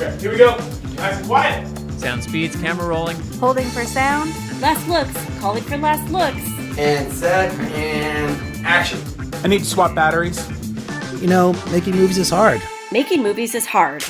Okay, here we go. Nice and quiet. Sound speeds, camera rolling. Holding for sound. Last looks. Calling for last looks. And set and action. I need to swap batteries. You know, making movies is hard. Making movies is hard.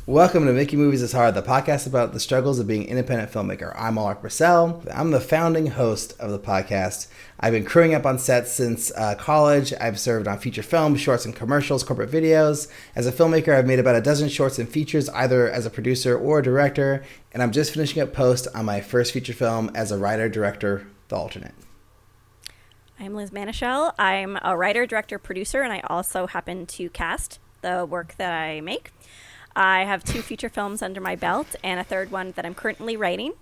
Welcome to Making Movies is Hard, the podcast about the struggles of being an independent filmmaker. I'm Alrik Presales. I'm the founding host of the podcast. I've been crewing up on sets since college. I've served on feature films, shorts and commercials, corporate videos. As a filmmaker, I've made about a dozen shorts and features, either as a producer or a director. And I'm just finishing up post on my first feature film as a writer, director, the alternate. I'm Liz Manischel. I'm a writer, director, producer, and I also happen to cast the work that I make. I have 2 feature films under my belt and a third one that I'm currently writing.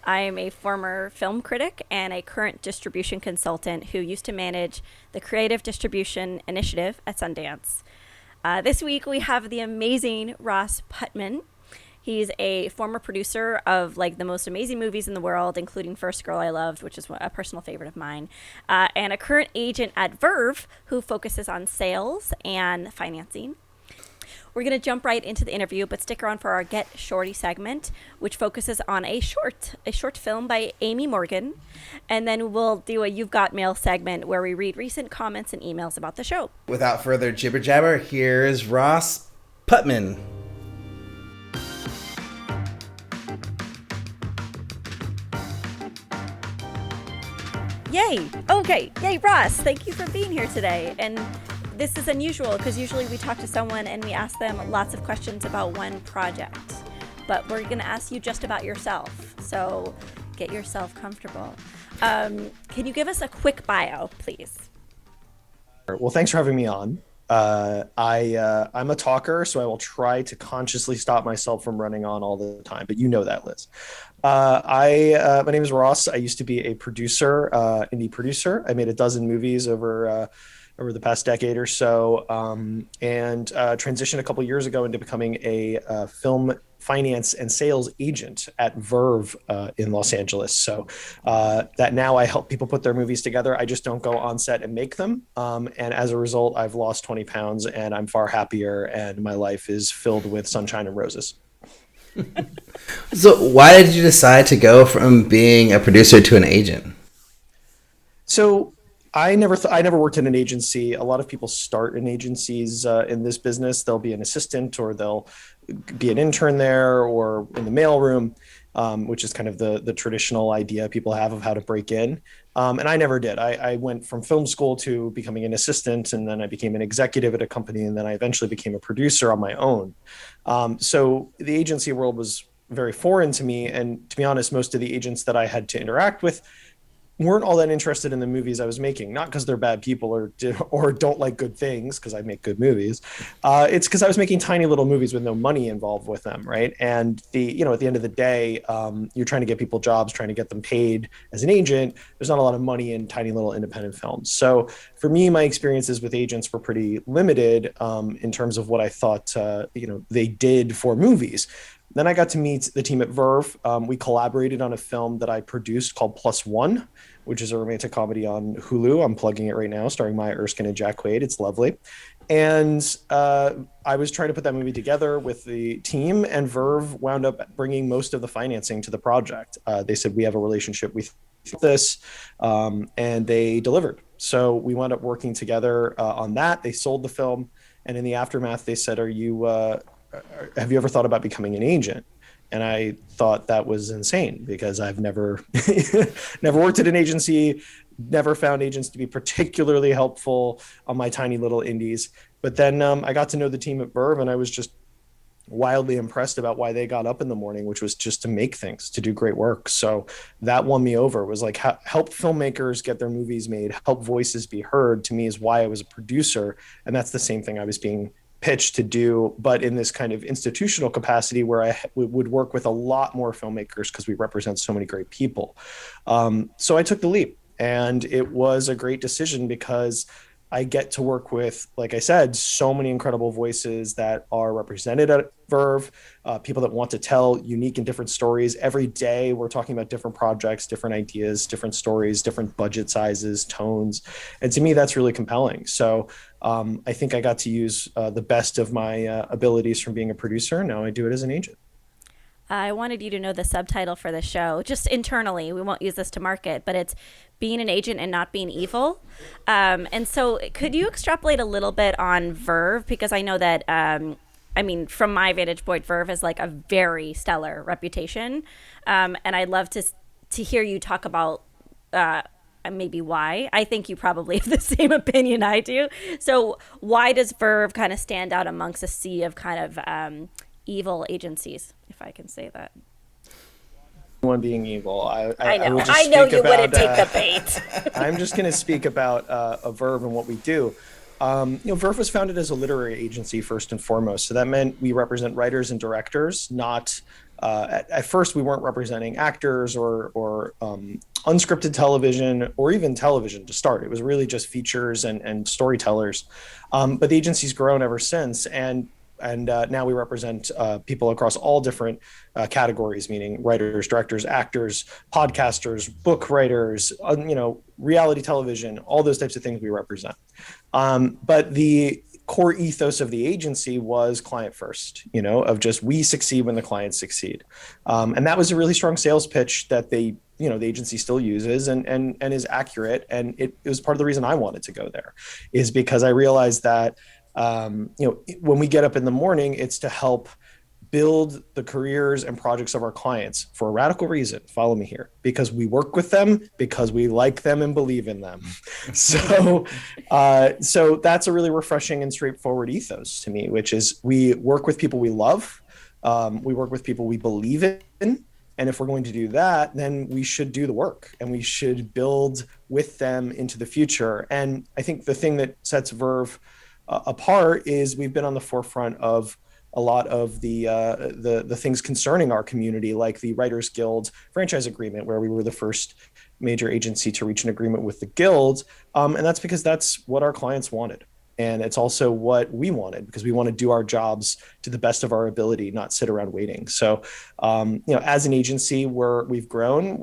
I am a former film critic and a current distribution consultant who used to manage the Creative Distribution Initiative at Sundance. This week we have the amazing Ross Putman. He's a former producer of the most amazing movies in the world, including First Girl I Loved, which is a personal favorite of mine, and a current agent at Verve who focuses on sales and financing. We're going to jump right into the interview, but stick around for our Get Shorty segment, which focuses on a short film by Aimee Morgan. And then we'll do a You've Got Mail segment where we read recent comments and emails about the show. Without further jibber jabber, here's Ross Putman. Yay! Okay, yay, Ross! Thank you for being here today. And this is unusual because usually we talk to someone and we ask them lots of questions about one project, but we're going to ask you just about yourself. So get yourself comfortable. Can you give us a quick bio, please? Well, thanks for having me on. I'm a talker, so I will try to consciously stop myself from running on all the time, but you know that, Liz. My name is Ross. I used to be a producer, indie producer. I made a dozen movies over the past decade or so, and transitioned a couple years ago into becoming a film finance and sales agent at Verve in Los Angeles. So that now I help people put their movies together. I just don't go on set and make them. And as a result, I've lost 20 pounds and I'm far happier and my life is filled with sunshine and roses. So why did you decide to go from being a producer to an agent? So I never worked in an agency. A lot of people start in agencies in this business. They'll be an assistant or they'll be an intern there or in the mailroom, which is kind of the traditional idea people have of how to break in. And I never did. I went from film school to becoming an assistant, and then I became an executive at a company, and then I eventually became a producer on my own. So the agency world was very foreign to me. And to be honest, most of the agents that I had to interact with weren't all that interested in the movies I was making, not because they're bad people or don't like good things, because I make good movies. It's because I was making tiny little movies with no money involved with them, right? And at the end of the day, you're trying to get people jobs, trying to get them paid as an agent. There's not a lot of money in tiny little independent films. So for me, my experiences with agents were pretty limited in terms of what I thought they did for movies. Then I got to meet the team at Verve. We collaborated on a film that I produced called Plus One, which is a romantic comedy on Hulu. I'm plugging it right now, starring Maya Erskine and Jack Quaid. It's lovely. And I was trying to put that movie together with the team, and Verve wound up bringing most of the financing to the project. They said, we have a relationship with this, and they delivered. So we wound up working together on that. They sold the film, and in the aftermath, they said, have you ever thought about becoming an agent? And I thought that was insane because I've never worked at an agency, never found agents to be particularly helpful on my tiny little indies. But then I got to know the team at Verve, and I was just wildly impressed about why they got up in the morning, which was just to make things, to do great work. So that won me over. It was like, help filmmakers get their movies made, help voices be heard, to me is why I was a producer. And that's the same thing I was being pitch to do, but in this kind of institutional capacity where I would work with a lot more filmmakers because we represent so many great people. So I took the leap, and it was a great decision because I get to work with, like I said, so many incredible voices that are represented at Verve, people that want to tell unique and different stories. Every day we're talking about different projects, different ideas, different stories, different budget sizes, tones. And to me, that's really compelling. So I think I got to use the best of my abilities from being a producer. Now I do it as an agent. I wanted you to know the subtitle for the show, just internally. We won't use this to market, but it's Being an Agent and Not Being Evil. And so could you extrapolate a little bit on Verve? Because I know that, from my vantage point, Verve has like a very stellar reputation. And I'd love to hear you talk about maybe why. I think you probably have the same opinion I do. So why does Verve kind of stand out amongst a sea of kind of evil agencies, if I can say that? One being evil. I know you wouldn't take the bait. I'm just going to speak about a Verve and what we do. Verve was founded as a literary agency first and foremost. So that meant we represent writers and directors, not at first we weren't representing actors or unscripted television or even television to start. It was really just features and storytellers. But the agency's grown ever since. And now we represent people across all different categories, meaning writers, directors, actors, podcasters, book writers, reality television, all those types of things we represent. But the core ethos of the agency was client first, of just we succeed when the clients succeed. And that was a really strong sales pitch that the agency still uses and is accurate. And it was part of the reason I wanted to go there, is because I realized that when we get up in the morning, it's to help build the careers and projects of our clients for a radical reason. Follow me here, because we work with them, because we like them and believe in them. So that's a really refreshing and straightforward ethos to me, which is we work with people we love. We work with people we believe in. And if we're going to do that, then we should do the work and we should build with them into the future. And I think the thing that sets Verve apart is we've been on the forefront of a lot of the things concerning our community, like the Writers Guild franchise agreement, where we were the first major agency to reach an agreement with the Guild. And that's because that's what our clients wanted. And it's also what we wanted, because we want to do our jobs to the best of our ability, not sit around waiting. So, as an agency, we've grown,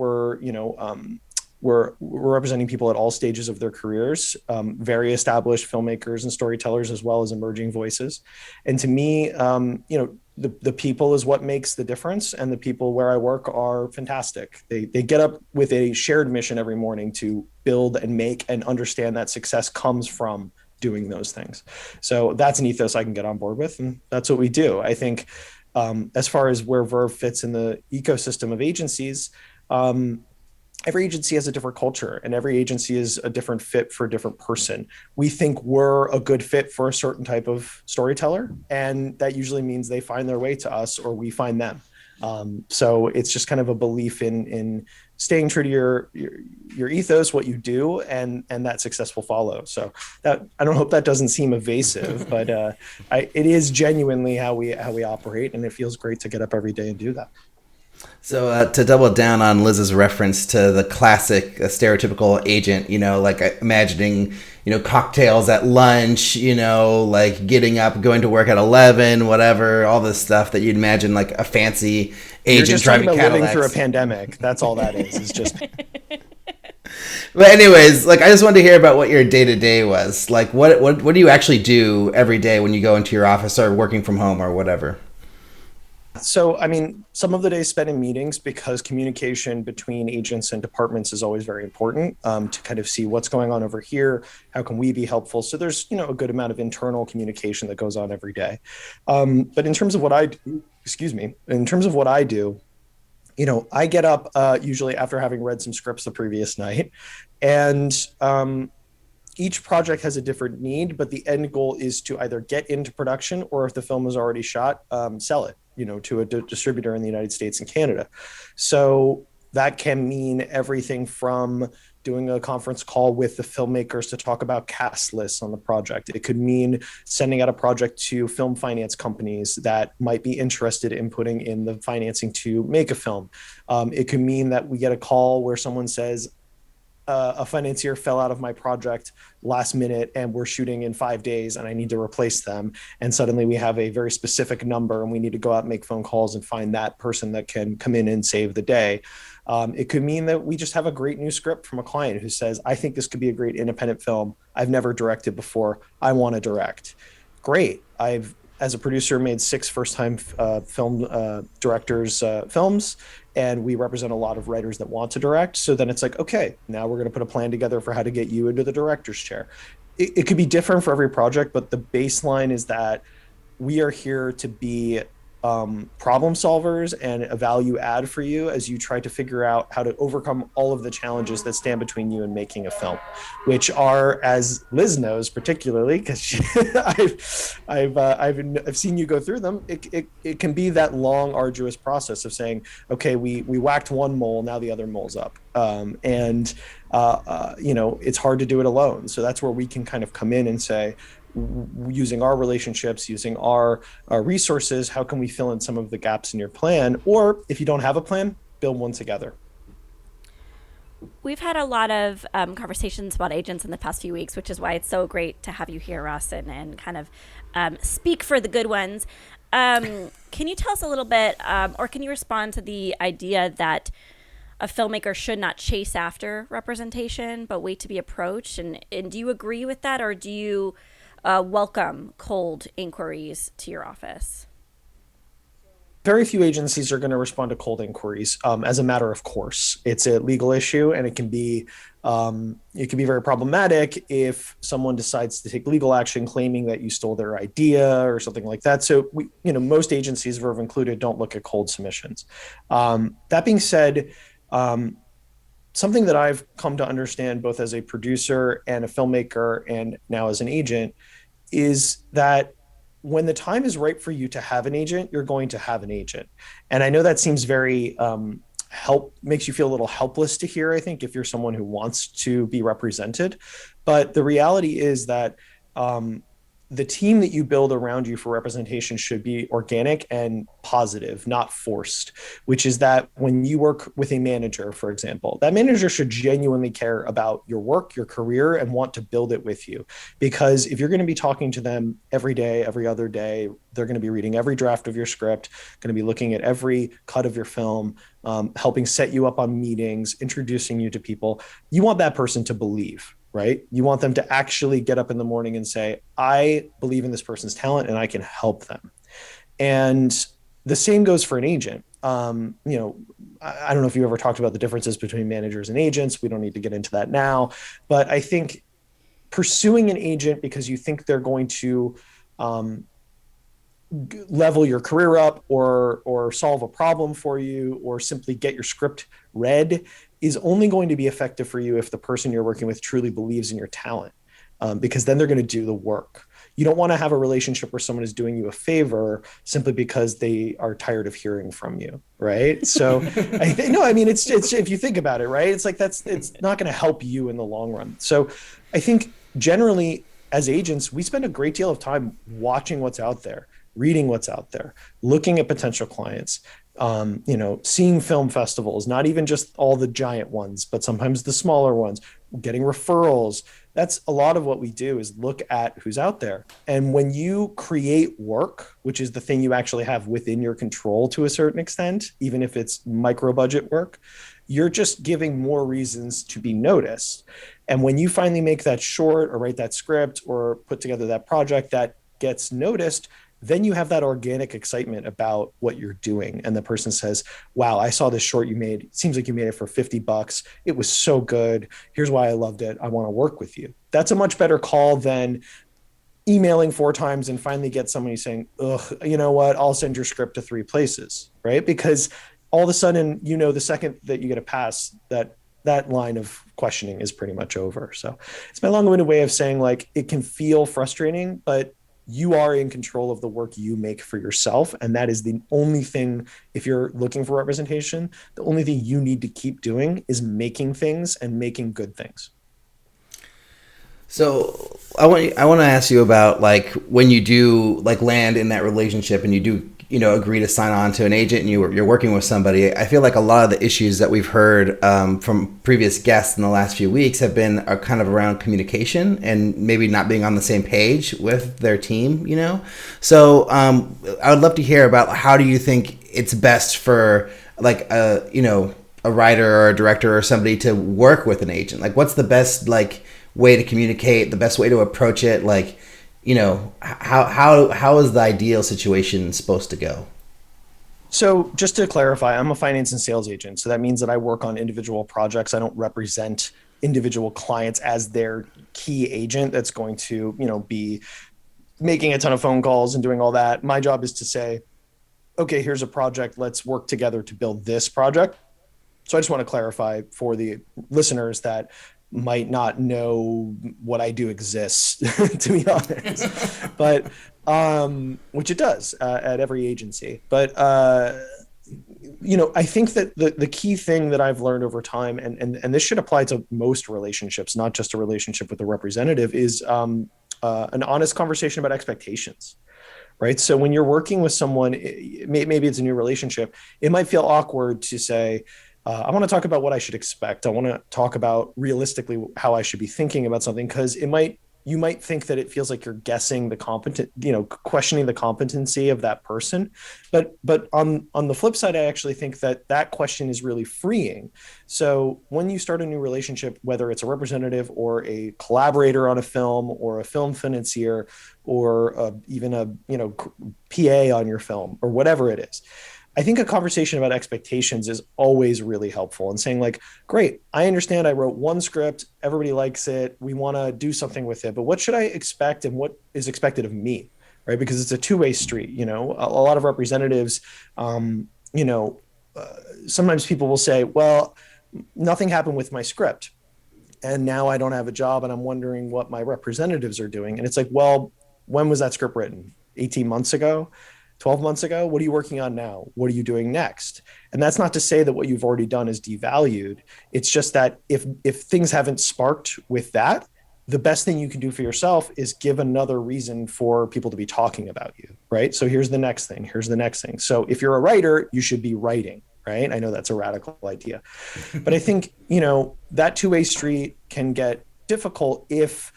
we're representing people at all stages of their careers, very established filmmakers and storytellers, as well as emerging voices. And to me, the people is what makes the difference. And the people where I work are fantastic. They get up with a shared mission every morning to build and make and understand that success comes from doing those things. So that's an ethos I can get on board with. And that's what we do. I think as far as where Verve fits in the ecosystem of agencies, every agency has a different culture and every agency is a different fit for a different person. We think we're a good fit for a certain type of storyteller, and that usually means they find their way to us or we find them. So it's just kind of a belief in staying true to your ethos, what you do, and that success will follow. So that, I don't hope that doesn't seem evasive, but it is genuinely how we operate, and it feels great to get up every day and do that. So to double down on Liz's reference to the classic stereotypical agent, like imagining, cocktails at lunch, like getting up, going to work at 11, whatever, all this stuff that you'd imagine like a fancy agent You're just driving talking about Cadillacs. living through a pandemic. That's all that is. It's just. But anyways, like I just wanted to hear about what your day-to-day was. Like what do you actually do every day when you go into your office or working from home or whatever? So, some of the days spent in meetings, because communication between agents and departments is always very important, to kind of see what's going on over here. How can we be helpful? So there's, a good amount of internal communication that goes on every day. But in terms of what I do, I get up usually after having read some scripts the previous night, and each project has a different need, but the end goal is to either get into production, or if the film is already shot, sell it, to a distributor in the United States and Canada. So that can mean everything from doing a conference call with the filmmakers to talk about cast lists on the project. It could mean sending out a project to film finance companies that might be interested in putting in the financing to make a film. It could mean that we get a call where someone says, a financier fell out of my project last minute and we're shooting in 5 days and I need to replace them. And suddenly we have a very specific number and we need to go out and make phone calls and find that person that can come in and save the day. It could mean that we just have a great new script from a client who says, I think this could be a great independent film. I've never directed before. I want to direct. Great. I've, as a producer, made 6 first-time film directors' films, and we represent a lot of writers that want to direct. So then it's like, okay, now we're going to put a plan together for how to get you into the director's chair. It could be different for every project, but the baseline is that we are here to be problem solvers and a value add for you as you try to figure out how to overcome all of the challenges that stand between you and making a film, which are, as Liz knows particularly, because I've seen you go through them. It can be that long, arduous process of saying, okay, we whacked one mole, now the other mole's up, and it's hard to do it alone. So that's where we can kind of come in and say, using our relationships, using our resources, how can we fill in some of the gaps in your plan? Or if you don't have a plan, build one together. We've had a lot of conversations about agents in the past few weeks, which is why it's so great to have you here, Ross, and kind of speak for the good ones. Can you tell us a little bit, or can you respond to the idea that a filmmaker should not chase after representation, but wait to be approached? And do you agree with that, or do you welcome cold inquiries to your office? Very few agencies are going to respond to cold inquiries as a matter of course. It's a legal issue, and it can be very problematic if someone decides to take legal action claiming that you stole their idea or something like that. So most agencies, Verve included, don't look at cold submissions. That being said, something that I've come to understand both as a producer and a filmmaker and now as an agent is that when the time is right for you to have an agent, you're going to have an agent. And I know that seems very makes you feel a little helpless to hear, I think, if you're someone who wants to be represented. But the reality is that the team that you build around you for representation should be organic and positive, not forced, which is that when you work with a manager, for example, that manager should genuinely care about your work, your career, and want to build it with you. Because if you're going to be talking to them every day, every other day, they're going to be reading every draft of your script, going to be looking at every cut of your film, helping set you up on meetings, introducing you to people. You want that person to believe. Right? You want them to actually get up in the morning and say, I believe in this person's talent and I can help them. And the same goes for an agent. I don't know if you ever talked about the differences between managers and agents. We don't need to get into that now. But I think pursuing an agent because you think they're going to level your career up or solve a problem for you or simply get your script read is only going to be effective for you if the person you're working with truly believes in your talent, because then they're going to do the work. You don't want to have a relationship where someone is doing you a favor simply because they are tired of hearing from you, right? So it's if you think about it, right? It's like it's not going to help you in the long run. So I think generally as agents, we spend a great deal of time watching what's out there, reading what's out there, looking at potential clients, seeing film festivals, not even just all the giant ones, but sometimes the smaller ones, getting referrals. That's a lot of what we do is look at who's out there. And when you create work, which is the thing you actually have within your control to a certain extent, even if it's micro budget work, you're just giving more reasons to be noticed. And when you finally make that short or write that script or put together that project that gets noticed, then you have that organic excitement about what you're doing. And the person says, wow, I saw this short you made. It seems like you made it for $50. It was so good. Here's why I loved it. I want to work with you. That's a much better call than emailing 4 times and finally get somebody saying, ugh, you know what? I'll send your script to 3 places, right? Because all of a sudden, the second that you get a pass, that line of questioning is pretty much over. So it's my long-winded way of saying, like, it can feel frustrating, but you are in control of the work you make for yourself. And that is the only thing, if you're looking for representation, the only thing you need to keep doing is making things and making good things. So I want to ask you about, like, when you do, like, land in that relationship and you do agree to sign on to an agent and you're working with somebody, I feel like a lot of the issues that we've heard from previous guests in the last few weeks have been kind of around communication and maybe not being on the same page with their team, So I would love to hear about how do you think it's best for like a writer or a director or somebody to work with an agent? Like what's the best way to communicate, the best way to approach it? How is the ideal situation supposed to go? So just to clarify, I'm a finance and sales agent. So that means that I work on individual projects. I don't represent individual clients as their key agent that's going to, be making a ton of phone calls and doing all that. My job is to say, okay, here's a project. Let's work together to build this project. So I just want to clarify for the listeners that might not know what I do exists, to be honest, but which it does at every agency. But I think that the key thing that I've learned over time, and this should apply to most relationships, not just a relationship with a representative, is an honest conversation about expectations. Right. So when you're working with someone, maybe it's a new relationship, it might feel awkward to say, I want to talk about what I should expect. I want to talk about realistically how I should be thinking about something, because you might think that it feels like you're guessing questioning the competency of that person. But on the flip side, I actually think that question is really freeing. So when you start a new relationship, whether it's a representative or a collaborator on a film or a film financier or even a PA on your film or whatever it is, I think a conversation about expectations is always really helpful, and saying like, great, I understand I wrote one script, everybody likes it, we want to do something with it, but what should I expect and what is expected of me, right? Because it's a two-way street. A lot of representatives, sometimes people will say, well, nothing happened with my script and now I don't have a job and I'm wondering what my representatives are doing. And it's like, well, when was that script written? 18 months ago? 12 months ago? What are you working on now? What are you doing next? And that's not to say that what you've already done is devalued. It's just that if things haven't sparked with that, the best thing you can do for yourself is give another reason for people to be talking about you, right? So here's the next thing. Here's the next thing. So if you're a writer, you should be writing, right? I know that's a radical idea, but I think, that two-way street can get difficult if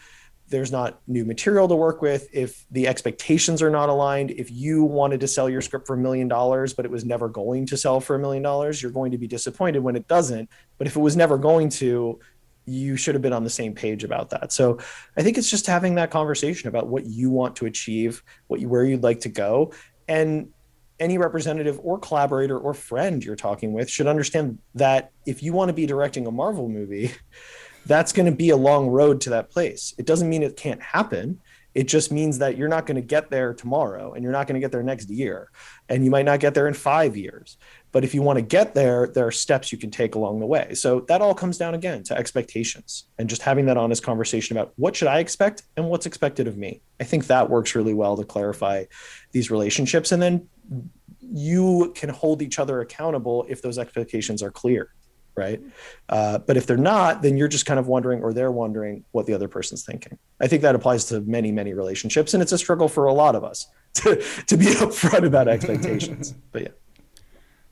there's not new material to work with, if the expectations are not aligned. If you wanted to sell your script for $1 million, but it was never going to sell for $1 million, you're going to be disappointed when it doesn't. But if it was never going to, you should have been on the same page about that. So I think it's just having that conversation about what you want to achieve, where you'd like to go. And any representative or collaborator or friend you're talking with should understand that if you want to be directing a Marvel movie, that's going to be a long road to that place. It doesn't mean it can't happen. It just means that you're not going to get there tomorrow and you're not going to get there next year. And you might not get there in 5 years. But if you want to get there, there are steps you can take along the way. So that all comes down again to expectations and just having that honest conversation about what should I expect and what's expected of me. I think that works really well to clarify these relationships. And then you can hold each other accountable if those expectations are clear. Right. But if they're not, then you're just kind of wondering, or they're wondering what the other person's thinking. I think that applies to many, many relationships. And it's a struggle for a lot of us to be upfront about expectations. But yeah.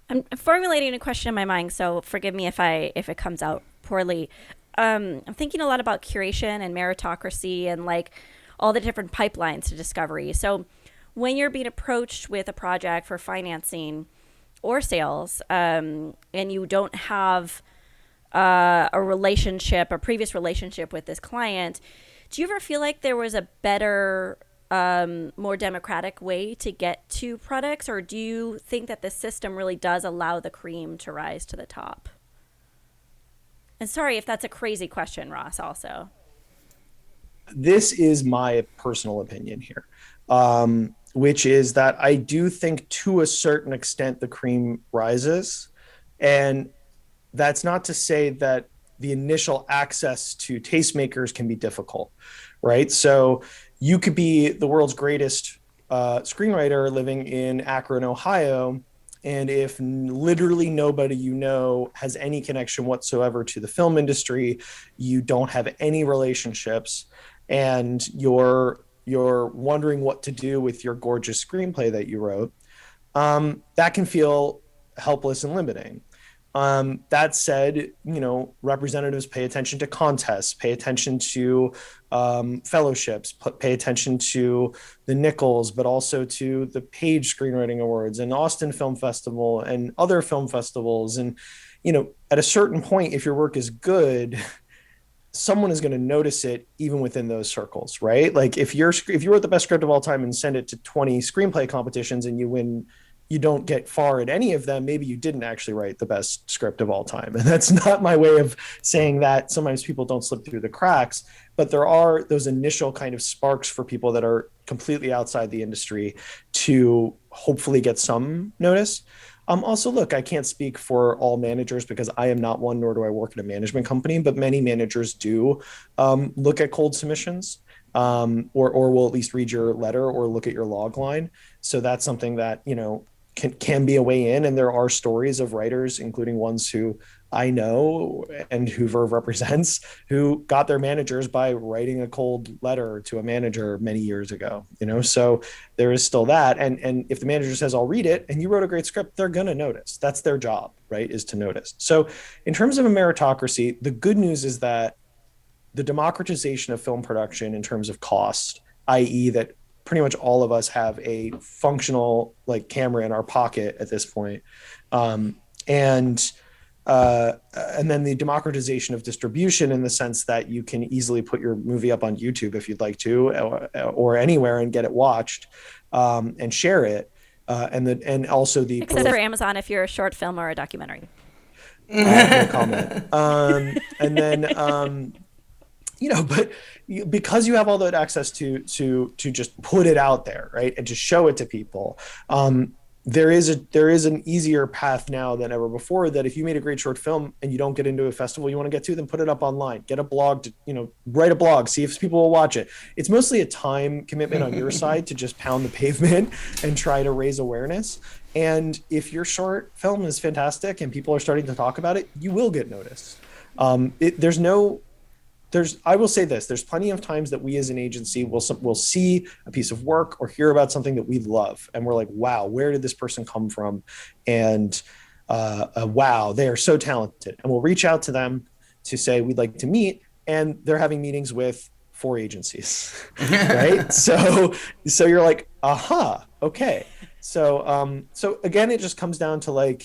I'm formulating a question in my mind, so forgive me if it comes out poorly. I'm thinking a lot about curation and meritocracy and like all the different pipelines to discovery. So when you're being approached with a project for financing or sales, and you don't have a previous relationship with this client, do you ever feel like there was a better, more democratic way to get to products, or do you think that the system really does allow the cream to rise to the top? And sorry if that's a crazy question, Ross, also. This is my personal opinion here. Which is that I do think to a certain extent the cream rises. And that's not to say that the initial access to tastemakers can be difficult, right? So you could be the world's greatest screenwriter living in Akron, Ohio, and if literally nobody has any connection whatsoever to the film industry, you don't have any relationships, and you're wondering what to do with your gorgeous screenplay that you wrote, that can feel helpless and limiting. That said, representatives pay attention to contests, pay attention to fellowships, pay attention to the Nichols, but also to the Page Screenwriting Awards and Austin Film Festival and other film festivals. And, at a certain point, if your work is good, someone is going to notice it even within those circles, right? Like if you wrote the best script of all time and send it to 20 screenplay competitions and you don't get far at any of them, maybe you didn't actually write the best script of all time. And that's not my way of saying that sometimes people don't slip through the cracks, but there are those initial kind of sparks for people that are completely outside the industry to hopefully get some notice. Also, look, I can't speak for all managers because I am not one, nor do I work at a management company, but many managers do look at cold submissions or will at least read your letter or look at your log line. So that's something that, can be a way in. And there are stories of writers, including ones who I know and who Verve represents, who got their managers by writing a cold letter to a manager many years ago, so there is still that. And if the manager says, I'll read it, and you wrote a great script, they're going to notice. That's their job, right? Is to notice. So in terms of a meritocracy, the good news is that the democratization of film production in terms of cost, i.e. that pretty much all of us have a functional camera in our pocket at this point. And then the democratization of distribution in the sense that you can easily put your movie up on YouTube if you'd like to, or anywhere and get it watched and share it. And also the except for Amazon if you're a short film or a documentary. No comment. And then but because you have all that access to just put it out there, right, and to show it to people, there is an easier path now than ever before that if you made a great short film and you don't get into a festival you want to get to, then put it up online, get a blog to, write a blog, see if people will watch it. It's mostly a time commitment on your side to just pound the pavement and try to raise awareness. And if your short film is fantastic and people are starting to talk about it, you will get noticed. I will say this, there's plenty of times that we as an agency will see a piece of work or hear about something that we love. And we're like, wow, where did this person come from? And wow, they are so talented. And we'll reach out to them to say, we'd like to meet. And they're having meetings with 4 agencies, right? So you're like, aha, okay. So again, it just comes down to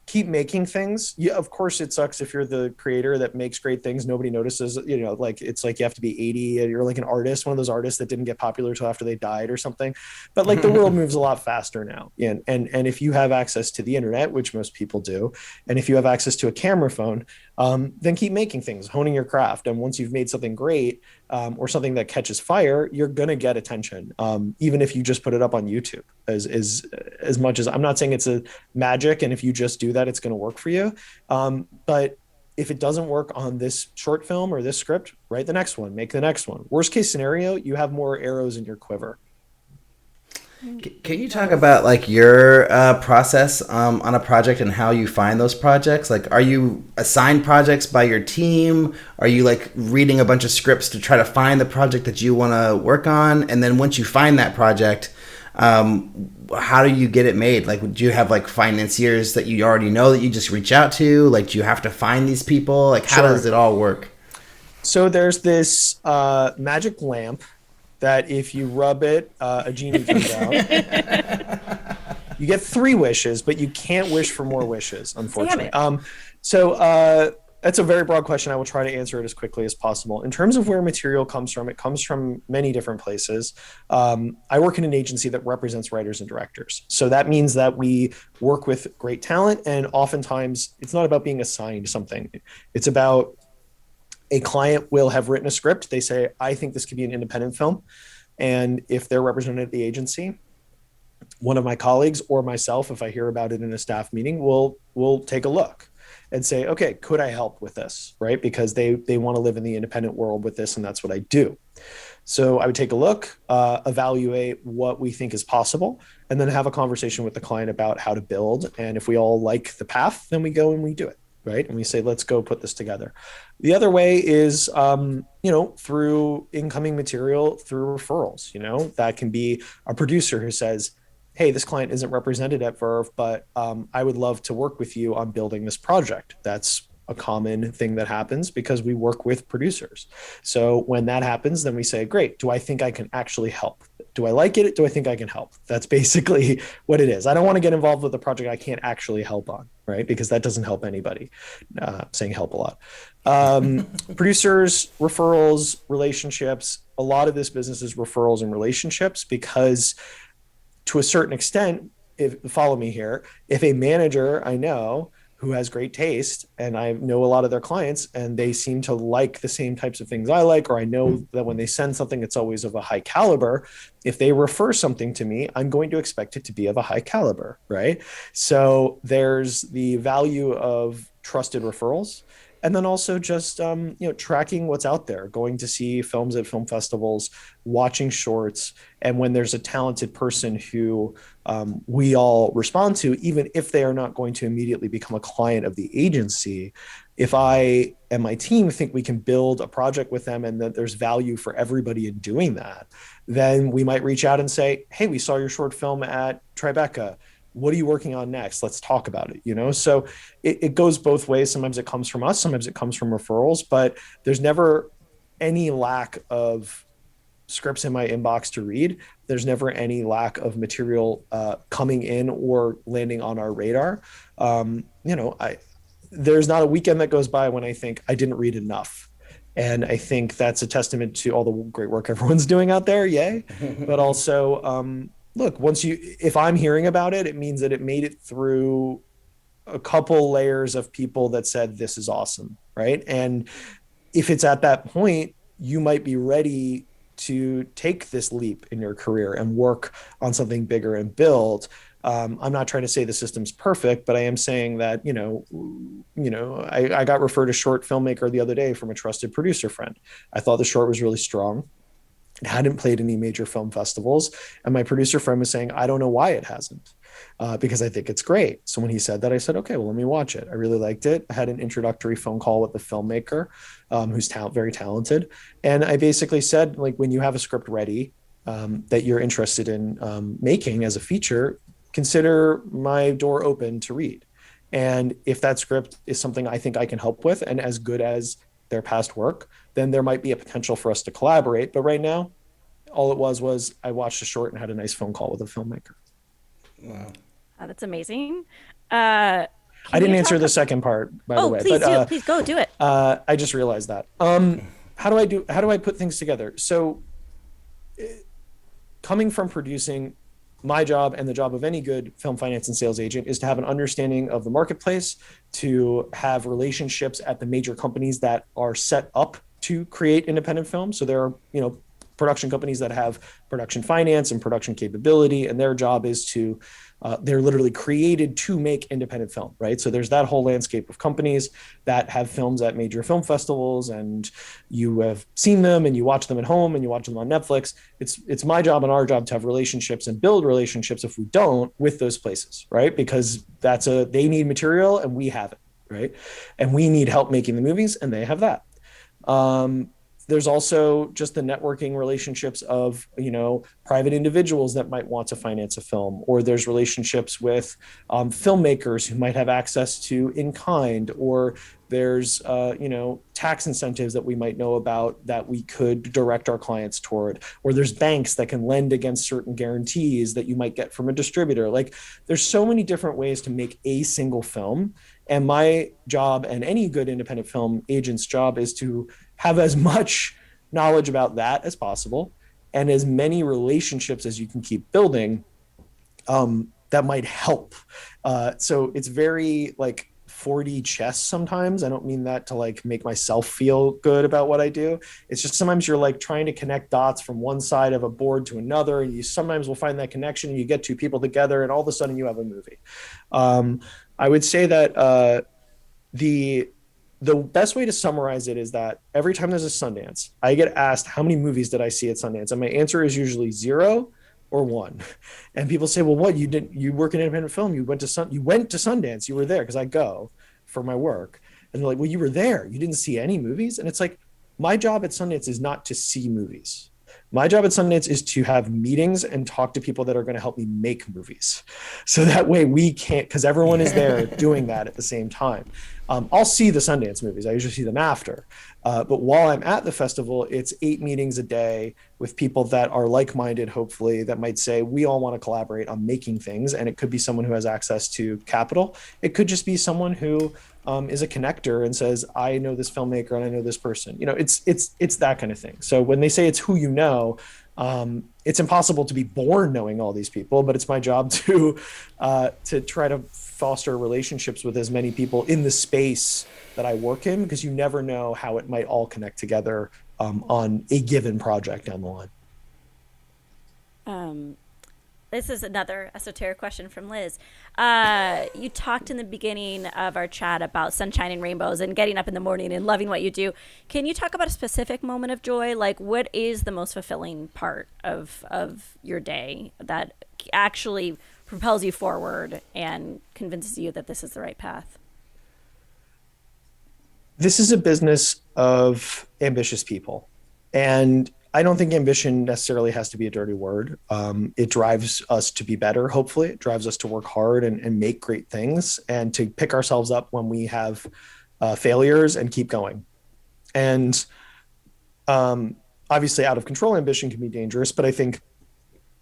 keep making things. Yeah, of course it sucks if you're the creator that makes great things, nobody notices, it's like you have to be 80 and you're like an artist, one of those artists that didn't get popular until after they died or something. But the world moves a lot faster now. And if you have access to the internet, which most people do, and if you have access to a camera phone, then keep making things, honing your craft. And once you've made something great, or something that catches fire, you're going to get attention. Even if you just put it up on YouTube, as much as I'm not saying it's a magic. And if you just do that, it's going to work for you. But if it doesn't work on this short film or this script, write the next one, make the next one. Worst case scenario, you have more arrows in your quiver. Can you talk about your process on a project and how you find those projects? Are you assigned projects by your team? Are you reading a bunch of scripts to try to find the project that you want to work on? And then once you find that project, how do you get it made? Do you have financiers that you already know that you just reach out to? Do you have to find these people? How Sure. does it all work? So there's this magic lamp that if you rub it, a genie comes out. You get 3 wishes, but you can't wish for more wishes, unfortunately. That's a very broad question. I will try to answer it as quickly as possible. In terms of where material comes from, it comes from many different places. I work in an agency that represents writers and directors. So that means that we work with great talent, and oftentimes it's not about being assigned something. It's about a client will have written a script. They say, I think this could be an independent film. And if they're represented at the agency, one of my colleagues or myself, if I hear about it in a staff meeting, will take a look and say, okay, could I help with this? Right? Because they want to live in the independent world with this, and that's what I do. So I would take a look, evaluate what we think is possible, and then have a conversation with the client about how to build. And if we all like the path, then we go and we do it. Right. And we say, let's go put this together. The other way is, through incoming material, through referrals. That can be a producer who says, hey, this client isn't represented at Verve, but I would love to work with you on building this project. That's a common thing that happens because we work with producers. So when that happens, then we say, great, do I think I can actually help? Do I like it? Do I think I can help? That's basically what it is. I don't want to get involved with a project I can't actually help on, right? Because that doesn't help anybody. Saying help a lot. Producers, referrals, relationships. A lot of this business is referrals and relationships because to a certain extent, if follow me here, if a manager I know who has great taste and I know a lot of their clients and they seem to like the same types of things I like, or I know that when they send something, it's always of a high caliber. If they refer something to me, I'm going to expect it to be of a high caliber, right? So there's the value of trusted referrals. And then also just tracking what's out there, going to see films at film festivals, watching shorts, and when there's a talented person who we all respond to, even if they are not going to immediately become a client of the agency, if I and my team think we can build a project with them and that there's value for everybody in doing that, then we might reach out and say, hey, we saw your short film at Tribeca. What are you working on next? Let's talk about it, So it goes both ways. Sometimes it comes from us, sometimes it comes from referrals, but there's never any lack of scripts in my inbox to read. There's never any lack of material coming in or landing on our radar. There's not a weekend that goes by when I think I didn't read enough. And I think that's a testament to all the great work everyone's doing out there. Yay. But also, look, if I'm hearing about it, it means that it made it through a couple layers of people that said, this is awesome, right? And if it's at that point, you might be ready to take this leap in your career and work on something bigger and build. I'm not trying to say the system's perfect, but I am saying that, I got referred a short filmmaker the other day from a trusted producer friend. I thought the short was really strong. It hadn't played any major film festivals. And my producer friend was saying, I don't know why it hasn't, because I think it's great. So when he said that, I said, okay, well, let me watch it. I really liked it. I had an introductory phone call with the filmmaker, who's very talented. And I basically said, like, when you have a script ready that you're interested in making as a feature, consider my door open to read. And if that script is something I think I can help with and as good as their past work, then there might be a potential for us to collaborate. But right now, all it was I watched a short and had a nice phone call with a filmmaker. Wow. That's amazing. I didn't answer the second part, by the way. Please do. Please go do it. I just realized that. How do I put things together? So coming from producing, my job and the job of any good film finance and sales agent is to have an understanding of the marketplace, to have relationships at the major companies that are set up to create independent films. So there are, production companies that have production finance and production capability, and their job is to, they're literally created to make independent film, right? So there's that whole landscape of companies that have films at major film festivals, and you have seen them and you watch them at home and you watch them on Netflix. It's my job and our job to have relationships and build relationships, if we don't, with those places, right? Because they need material and we have it, right? And we need help making the movies and they have that. There's also just the networking relationships of, private individuals that might want to finance a film, or there's relationships with filmmakers who might have access to in kind, or there's, tax incentives that we might know about that we could direct our clients toward, or there's banks that can lend against certain guarantees that you might get from a distributor. Like, there's so many different ways to make a single film. And my job and any good independent film agent's job is to have as much knowledge about that as possible and as many relationships as you can keep building that might help. So it's very like 4D chess sometimes. I don't mean that to like make myself feel good about what I do. It's just sometimes you're like trying to connect dots from one side of a board to another, and you sometimes will find that connection and you get two people together and all of a sudden you have a movie. I would say that the best way to summarize it is that every time there's a Sundance, I get asked how many movies did I see at Sundance, and my answer is usually 0 or 1. And people say, well, what, you work in independent film, you went to Sundance, you were there, because I go for my work. And they're like, well, you were there, you didn't see any movies? And it's like, my job at Sundance is not to see movies. My job at Sundance is to have meetings and talk to people that are going to help me make movies. So that way we can't, because everyone is there doing that at the same time. I'll see the Sundance movies. I usually see them after. But while I'm at the festival, it's 8 meetings a day with people that are like-minded, hopefully, that might say, we all want to collaborate on making things. And it could be someone who has access to capital. It could just be someone who is a connector and says, I know this filmmaker and I know this person. It's that kind of thing. So when they say it's who you know, it's impossible to be born knowing all these people, but it's my job to try to foster relationships with as many people in the space that I work in, because you never know how it might all connect together on a given project down the line. This is another esoteric question from Liz. You talked in the beginning of our chat about sunshine and rainbows and getting up in the morning and loving what you do. Can you talk about a specific moment of joy? Like, what is the most fulfilling part of your day that actually propels you forward and convinces you that this is the right path? This is a business of ambitious people. And I don't think ambition necessarily has to be a dirty word. It drives us to be better, hopefully. It drives us to work hard and make great things, and to pick ourselves up when we have failures and keep going. And obviously, out of control ambition can be dangerous, but I think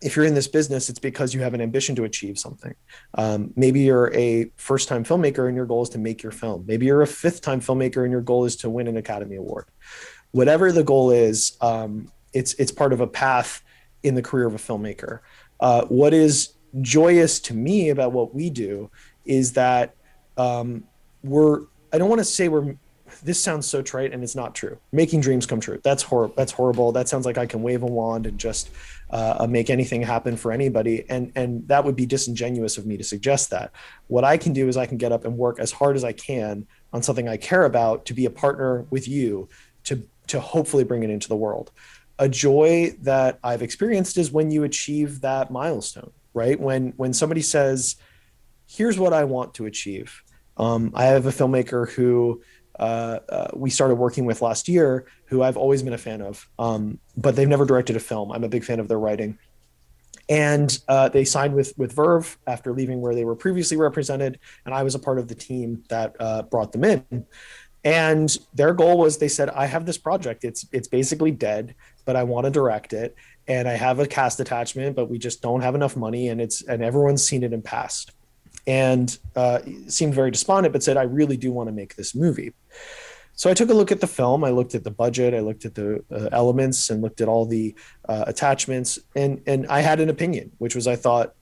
if you're in this business, it's because you have an ambition to achieve something. Maybe you're a first-time filmmaker and your goal is to make your film. Maybe you're a fifth-time filmmaker and your goal is to win an Academy Award. Whatever the goal is, it's part of a path in the career of a filmmaker. What is joyous to me about what we do is that I don't want to say this sounds so trite, and it's not true. Making dreams come true. That's horrible. That sounds like I can wave a wand and just make anything happen for anybody. And that would be disingenuous of me to suggest that. What I can do is I can get up and work as hard as I can on something I care about, to be a partner with you, to hopefully bring it into the world. A joy that I've experienced is when you achieve that milestone, right? When somebody says, here's what I want to achieve. I have a filmmaker who we started working with last year, who I've always been a fan of, but they've never directed a film. I'm a big fan of their writing. And they signed with Verve after leaving where they were previously represented. And I was a part of the team that brought them in. And their goal was, they said, I have this project. It's basically dead, but I want to direct it. And I have a cast attachment, but we just don't have enough money. And everyone's seen it in past. And seemed very despondent, but said, I really do want to make this movie. So I took a look at the film. I looked at the budget. I looked at the elements and looked at all the attachments. And I had an opinion, which was, I thought,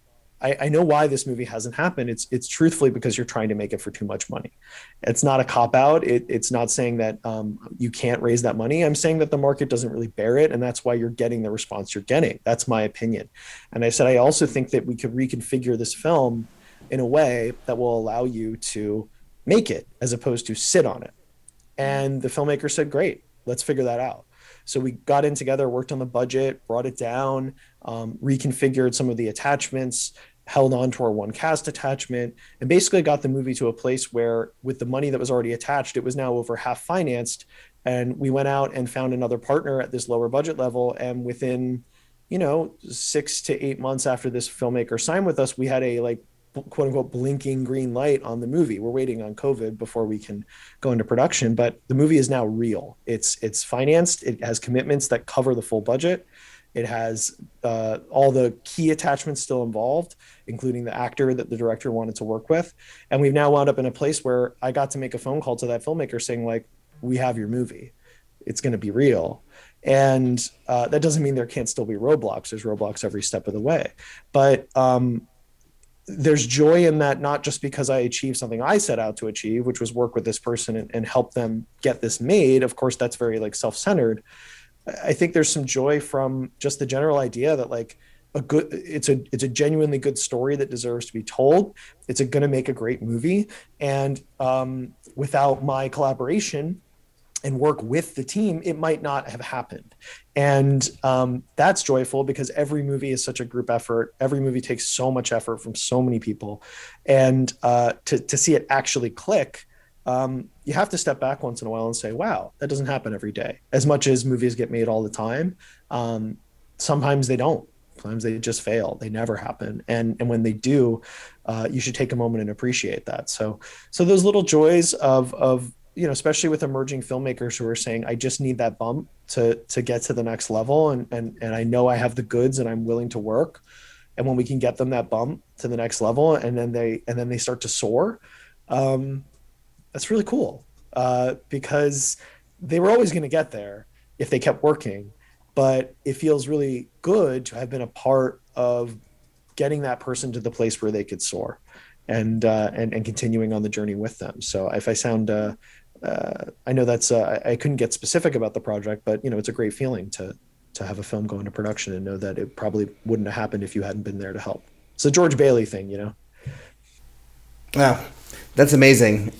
I know why this movie hasn't happened. It's truthfully because you're trying to make it for too much money. It's not a cop-out. It's not saying that you can't raise that money. I'm saying that the market doesn't really bear it, and that's why you're getting the response you're getting. That's my opinion. And I said, I also think that we could reconfigure this film in a way that will allow you to make it as opposed to sit on it. And the filmmaker said, great, let's figure that out. So we got in together, worked on the budget, brought it down, reconfigured some of the attachments, held on to our one cast attachment, and basically got the movie to a place where, with the money that was already attached, it was now over half financed. And we went out and found another partner at this lower budget level. And within, 6 to 8 months after this filmmaker signed with us, we had a quote unquote blinking green light on the movie. We're waiting on COVID before we can go into production, but the movie is now real. It's financed. It has commitments that cover the full budget. It has all the key attachments still involved, including the actor that the director wanted to work with. And we've now wound up in a place where I got to make a phone call to that filmmaker saying, we have your movie. It's going to be real. And that doesn't mean there can't still be roadblocks. There's roadblocks every step of the way. But there's joy in that, not just because I achieved something I set out to achieve, which was work with this person and help them get this made. Of course, that's very self-centered. I think there's some joy from just the general idea that it's a genuinely good story that deserves to be told. It's going to make a great movie. And without my collaboration and work with the team, it might not have happened. And that's joyful because every movie is such a group effort. Every movie takes so much effort from so many people. And to see it actually click, you have to step back once in a while and say, wow, that doesn't happen every day. As much as movies get made all the time, sometimes they don't. Sometimes they just fail. They never happen. And when they do, you should take a moment and appreciate that. So those little joys of especially with emerging filmmakers who are saying, I just need that bump to get to the next level, and I know I have the goods and I'm willing to work. And when we can get them that bump to the next level, and then they start to soar, that's really cool, because they were always going to get there if they kept working. But it feels really good to have been a part of getting that person to the place where they could soar, and continuing on the journey with them. So if I sound, I know that's I couldn't get specific about the project, but it's a great feeling to have a film go into production and know that it probably wouldn't have happened if you hadn't been there to help. It's a George Bailey thing, Wow, that's amazing.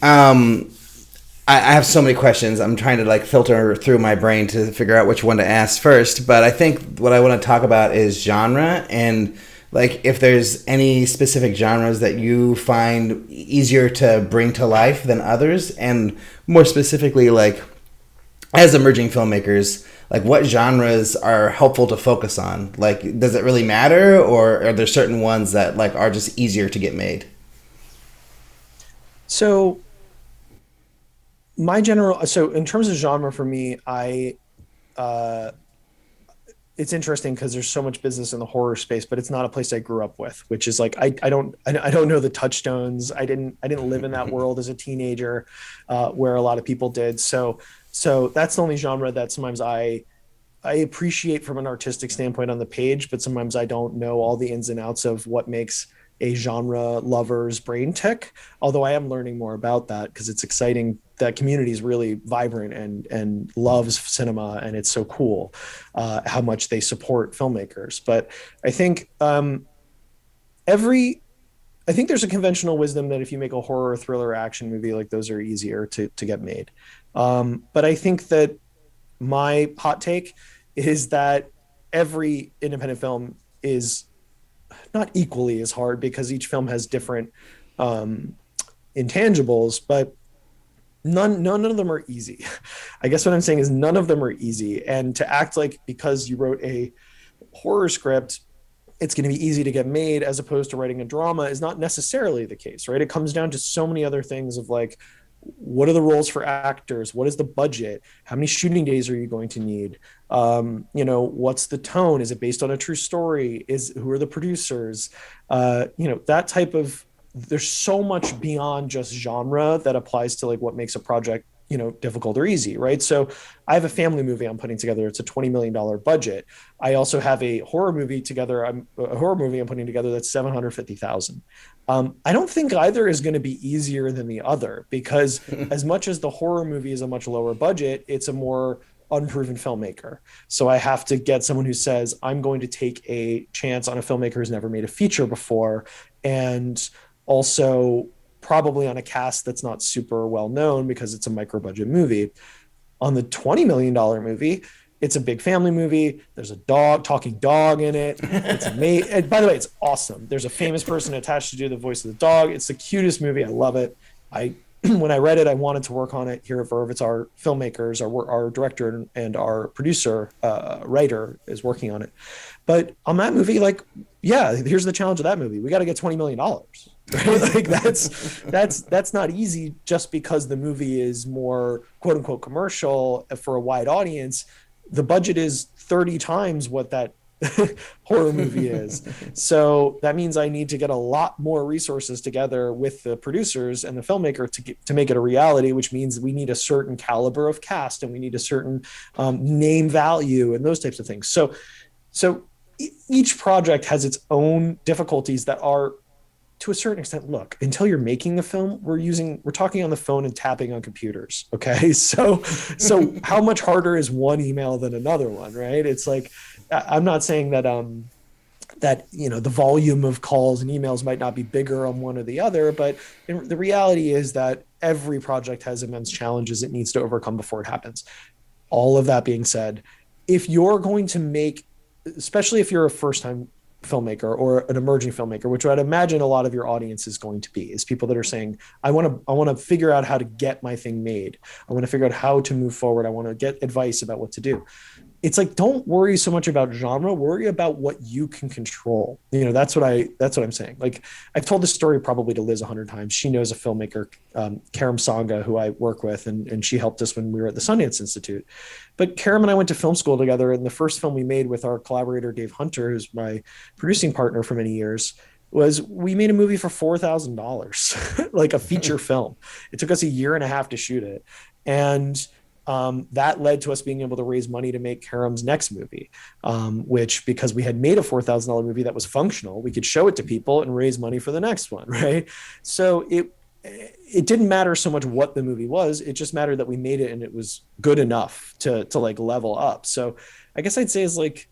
I have so many questions. I'm trying to filter through my brain to figure out which one to ask first. But I think what I want to talk about is genre, and if there's any specific genres that you find easier to bring to life than others, and more specifically, as emerging filmmakers, what genres are helpful to focus on? Does it really matter, or are there certain ones that are just easier to get made? So in terms of genre for me, it's interesting because there's so much business in the horror space, but it's not a place I grew up with, which is I don't know the touchstones. I didn't live in that world as a teenager, where a lot of people did. So that's the only genre that sometimes I appreciate from an artistic standpoint on the page, but sometimes I don't know all the ins and outs of what makes a genre lover's brain tick. Although I am learning more about that, because it's exciting. That community is really vibrant and loves cinema, and it's so cool how much they support filmmakers. But I think I think there's a conventional wisdom that if you make a horror, thriller, action movie, those are easier to get made. But I think that my hot take is that every independent film is not equally as hard, because each film has different intangibles, but none of them are easy. I guess what I'm saying is none of them are easy. And to act like because you wrote a horror script, it's going to be easy to get made as opposed to writing a drama is not necessarily the case, right? It comes down to so many other things of what are the roles for actors? What is the budget? How many shooting days are you going to need? What's the tone? Is it based on a true story? Who are the producers? That type of, there's so much beyond just genre that applies to what makes a project, difficult or easy, right? So I have a family movie I'm putting together. It's a $20 million budget. I also have a horror movie I'm putting together that's $750,000. I don't think either is going to be easier than the other, because as much as the horror movie is a much lower budget, it's a more unproven filmmaker. So I have to get someone who says, I'm going to take a chance on a filmmaker who's never made a feature before, and also probably on a cast that's not super well known because it's a micro budget movie. On the $20 million movie, it's a big family movie. There's a talking dog in it. It's amazing. And by the way, it's awesome. There's a famous person attached to do the voice of the dog. It's the cutest movie. I love it. When I read it, I wanted to work on it here at Verve. It's our filmmakers, our director and our producer, writer is working on it. But on that movie, here's the challenge of that movie. We got to get $20 million. Right? That's not easy, just because the movie is more quote unquote commercial for a wide audience. The budget is 30 times what that horror movie is. So that means I need to get a lot more resources together with the producers and the filmmaker to make it a reality, which means we need a certain caliber of cast, and we need a certain name value and those types of things. So each project has its own difficulties that are, to a certain extent, look, until you're making the film, we're talking on the phone and tapping on computers. Okay. So how much harder is one email than another one, right? It's I'm not saying that, the volume of calls and emails might not be bigger on one or the other, but the reality is that every project has immense challenges it needs to overcome before it happens. All of that being said, if you're going to make, especially if you're a first-time filmmaker or an emerging filmmaker, which I'd imagine a lot of your audience is going to be, is people that are saying, I want to figure out how to get my thing made. I want to figure out how to move forward. I want to get advice about what to do. it's like, don't worry so much about genre, worry about what you can control. That's what I'm saying. Like, I've told this story probably to Liz 100 times. She knows a filmmaker, Karam Sanga, who I work with, and she helped us when we were at the Sundance Institute. But Karam and I went to film school together, and the first film we made with our collaborator Dave Hunter, who's my producing partner for many years, was we made a movie for $4,000, like a feature film. It took us a year and a half to shoot it. And that led to us being able to raise money to make Karam's next movie, which, because we had made a $4,000 movie that was functional, we could show it to people and raise money for the next one, right? So it didn't matter so much what the movie was. It just mattered that we made it and it was good enough to like level up. So I guess I'd say is like,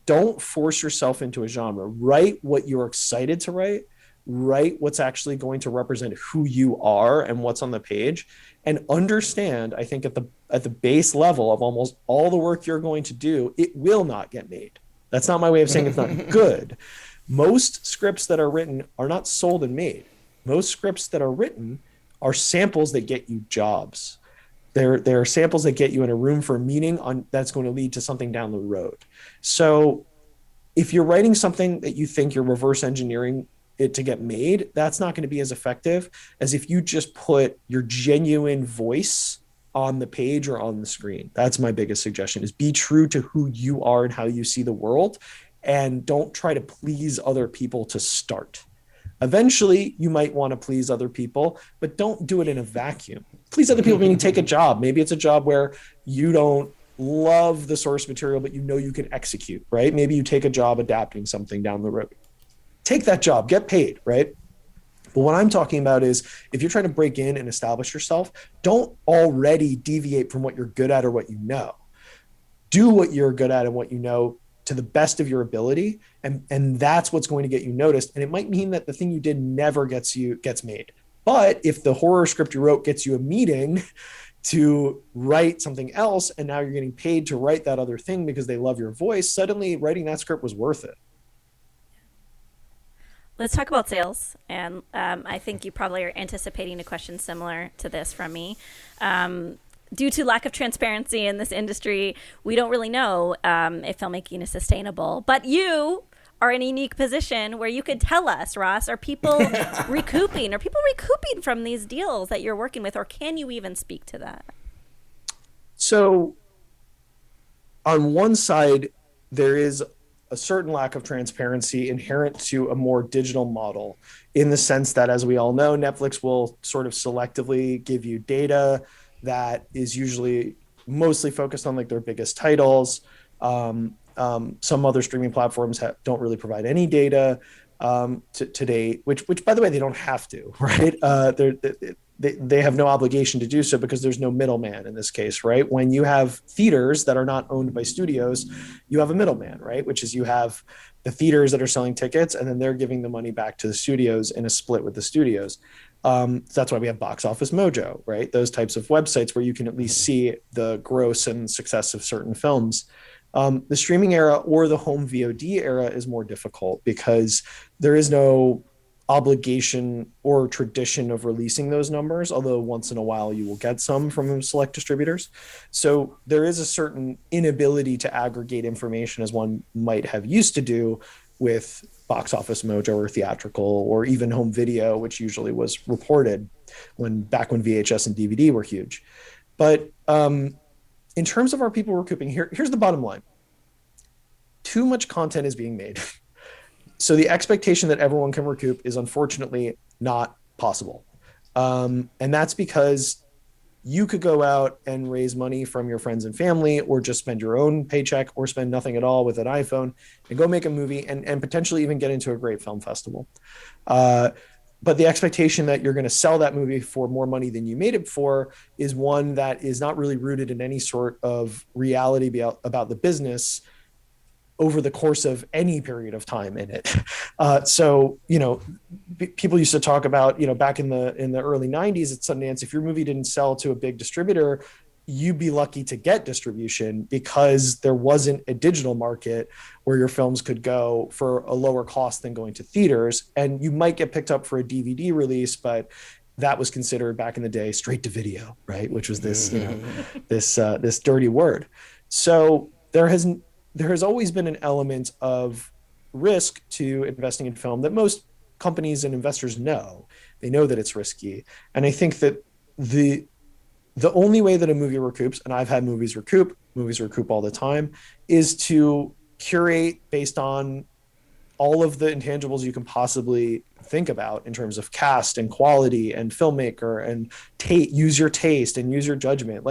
don't force yourself into a genre. Write what you're excited to write what's actually going to represent who you are and what's on the page, and understand, I think at the base level of almost all the work you're going to do, it will not get made. That's not my way of saying it's not good. Most scripts that are written are not sold and made. Most scripts that are written are samples that get you jobs. They're samples that get you in a room for a meeting that's going to lead to something down the road. So if you're writing something that you think you're reverse engineering it to get made, that's not going to be as effective as if you just put your genuine voice on the page or on the screen. That's my biggest suggestion, is be true to who you are and how you see the world, and don't try to please other people to start. Eventually, you might want to please other people, but don't do it in a vacuum. Please other people meaning take a job. Maybe it's a job where you don't love the source material, but you know you can execute, right? Maybe you take a job adapting something down the road. Take that job, get paid, right? But what I'm talking about is, if you're trying to break in and establish yourself, don't already deviate from what you're good at or what you know. Do what you're good at and what you know to the best of your ability, and that's what's going to get you noticed. And it might mean that the thing you did never gets made. But if the horror script you wrote gets you a meeting to write something else, and now you're getting paid to write that other thing because they love your voice, suddenly writing that script was worth it. Let's talk about sales. And I think you probably are anticipating a question similar to this from me. Due to lack of transparency in this industry, we don't really know if filmmaking is sustainable. But you are in a unique position where you could tell us, Ross, are people recouping? Are people recouping from these deals that you're working with, or can you even speak to that? So on one side, there is a certain lack of transparency inherent to a more digital model, in the sense that, as we all know, Netflix will sort of selectively give you data that is usually mostly focused on like their biggest titles. Some other streaming platforms don't really provide any data to date, which by the way, they don't have to, right? They have no obligation to do so, because there's no middleman in this case, right? When you have theaters that are not owned by studios, you have a middleman, right? Which is, you have the theaters that are selling tickets, and then they're giving the money back to the studios in a split with the studios. That's why we have Box Office Mojo, right? Those types of websites where you can at least see the gross and success of certain films. The streaming era or the home VOD era is more difficult, because there is no obligation or tradition of releasing those numbers, although once in a while you will get some from select distributors. So there is a certain inability to aggregate information as one might have used to do with Box Office Mojo or theatrical or even home video, which usually was reported back when VHS and DVD were huge. But in terms of our people recouping, here's the bottom line. Too much content is being made. So the expectation that everyone can recoup is unfortunately not possible. And that's because you could go out and raise money from your friends and family, or just spend your own paycheck, or spend nothing at all with an iPhone and go make a movie and potentially even get into a great film festival. But the expectation that you're going to sell that movie for more money than you made it for is one that is not really rooted in any sort of reality about the business over the course of any period of time in it. So, people used to talk about, back in the early 90s at Sundance, if your movie didn't sell to a big distributor, you'd be lucky to get distribution, because there wasn't a digital market where your films could go for a lower cost than going to theaters. And you might get picked up for a DVD release, but that was considered back in the day straight to video, right? Which was this, this dirty word. So there has always been an element of risk to investing in film that most companies and investors know. They know that it's risky. And I think that the only way that a movie recoups, and I've had movies recoup all the time, is to curate based on all of the intangibles you can possibly think about in terms of cast and quality and filmmaker and use your taste and use your judgment.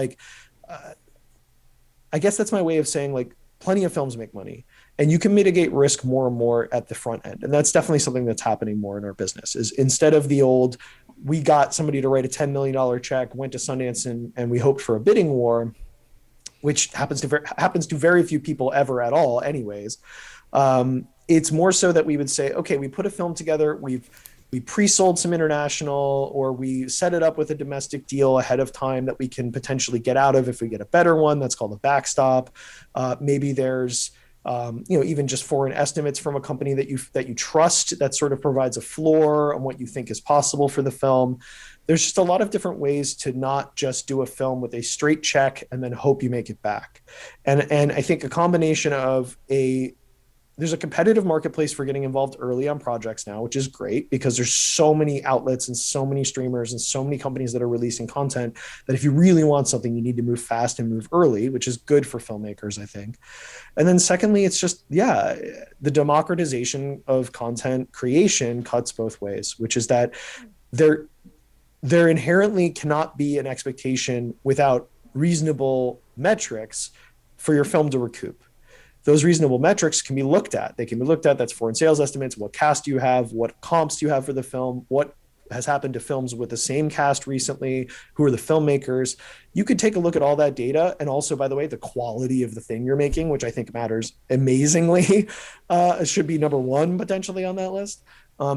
I guess that's my way of saying, like, plenty of films make money, and you can mitigate risk more and more at the front end. And that's definitely something that's happening more in our business, is instead of the old, we got somebody to write a $10 million check, went to Sundance and we hoped for a bidding war, which happens to very few people ever at all anyways. It's more so that we would say, okay, we put a film together, we pre-sold some international, or we set it up with a domestic deal ahead of time that we can potentially get out of if we get a better one. That's called a backstop. Maybe there's even just foreign estimates from a company that you trust, that sort of provides a floor on what you think is possible for the film. There's just a lot of different ways to not just do a film with a straight check and then hope you make it back. And I think a combination of there's a competitive marketplace for getting involved early on projects now, which is great because there's so many outlets and so many streamers and so many companies that are releasing content that if you really want something, you need to move fast and move early, which is good for filmmakers, I think. And then secondly, it's just, the democratization of content creation cuts both ways, which is that there inherently cannot be an expectation without reasonable metrics for your film to recoup. Those reasonable metrics can be looked at. They can be looked at. That's foreign sales estimates, what cast you have, what comps you have for the film, what has happened to films with the same cast recently, who are the filmmakers. You could take a look at all that data. And also, by the way, the quality of the thing you're making, which I think matters amazingly, should be number one potentially on that list,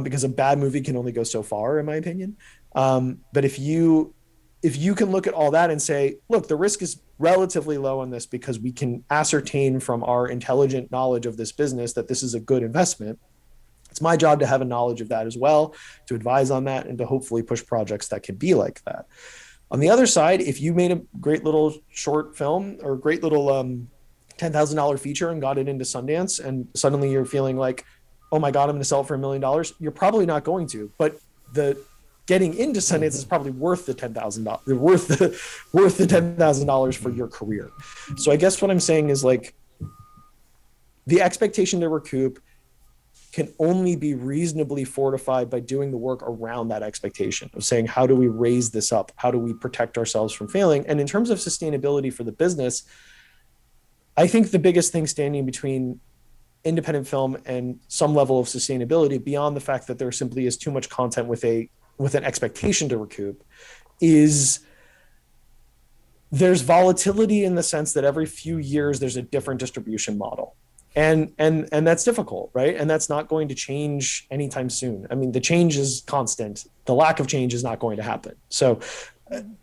because a bad movie can only go so far, in my opinion. But if you can look at all that and say, look, the risk is relatively low on this because we can ascertain from our intelligent knowledge of this business that this is a good investment. It's my job to have a knowledge of that as well, to advise on that and to hopefully push projects that can be like that. On the other side, if you made a great little short film or a great little $10,000 feature and got it into Sundance and suddenly you're feeling like, oh my God, I'm going to sell it for $1 million, you're probably not going to. But the getting into Sundance is probably worth the $10,000, worth the $10,000 for your career. So I guess what I'm saying is, like, the expectation to recoup can only be reasonably fortified by doing the work around that expectation of saying, how do we raise this up? How do we protect ourselves from failing? And in terms of sustainability for the business, I think the biggest thing standing between independent film and some level of sustainability, beyond the fact that there simply is too much content with an expectation to recoup, is there's volatility in the sense that every few years there's a different distribution model. And that's difficult, right? And that's not going to change anytime soon. I mean, the change is constant. The lack of change is not going to happen. So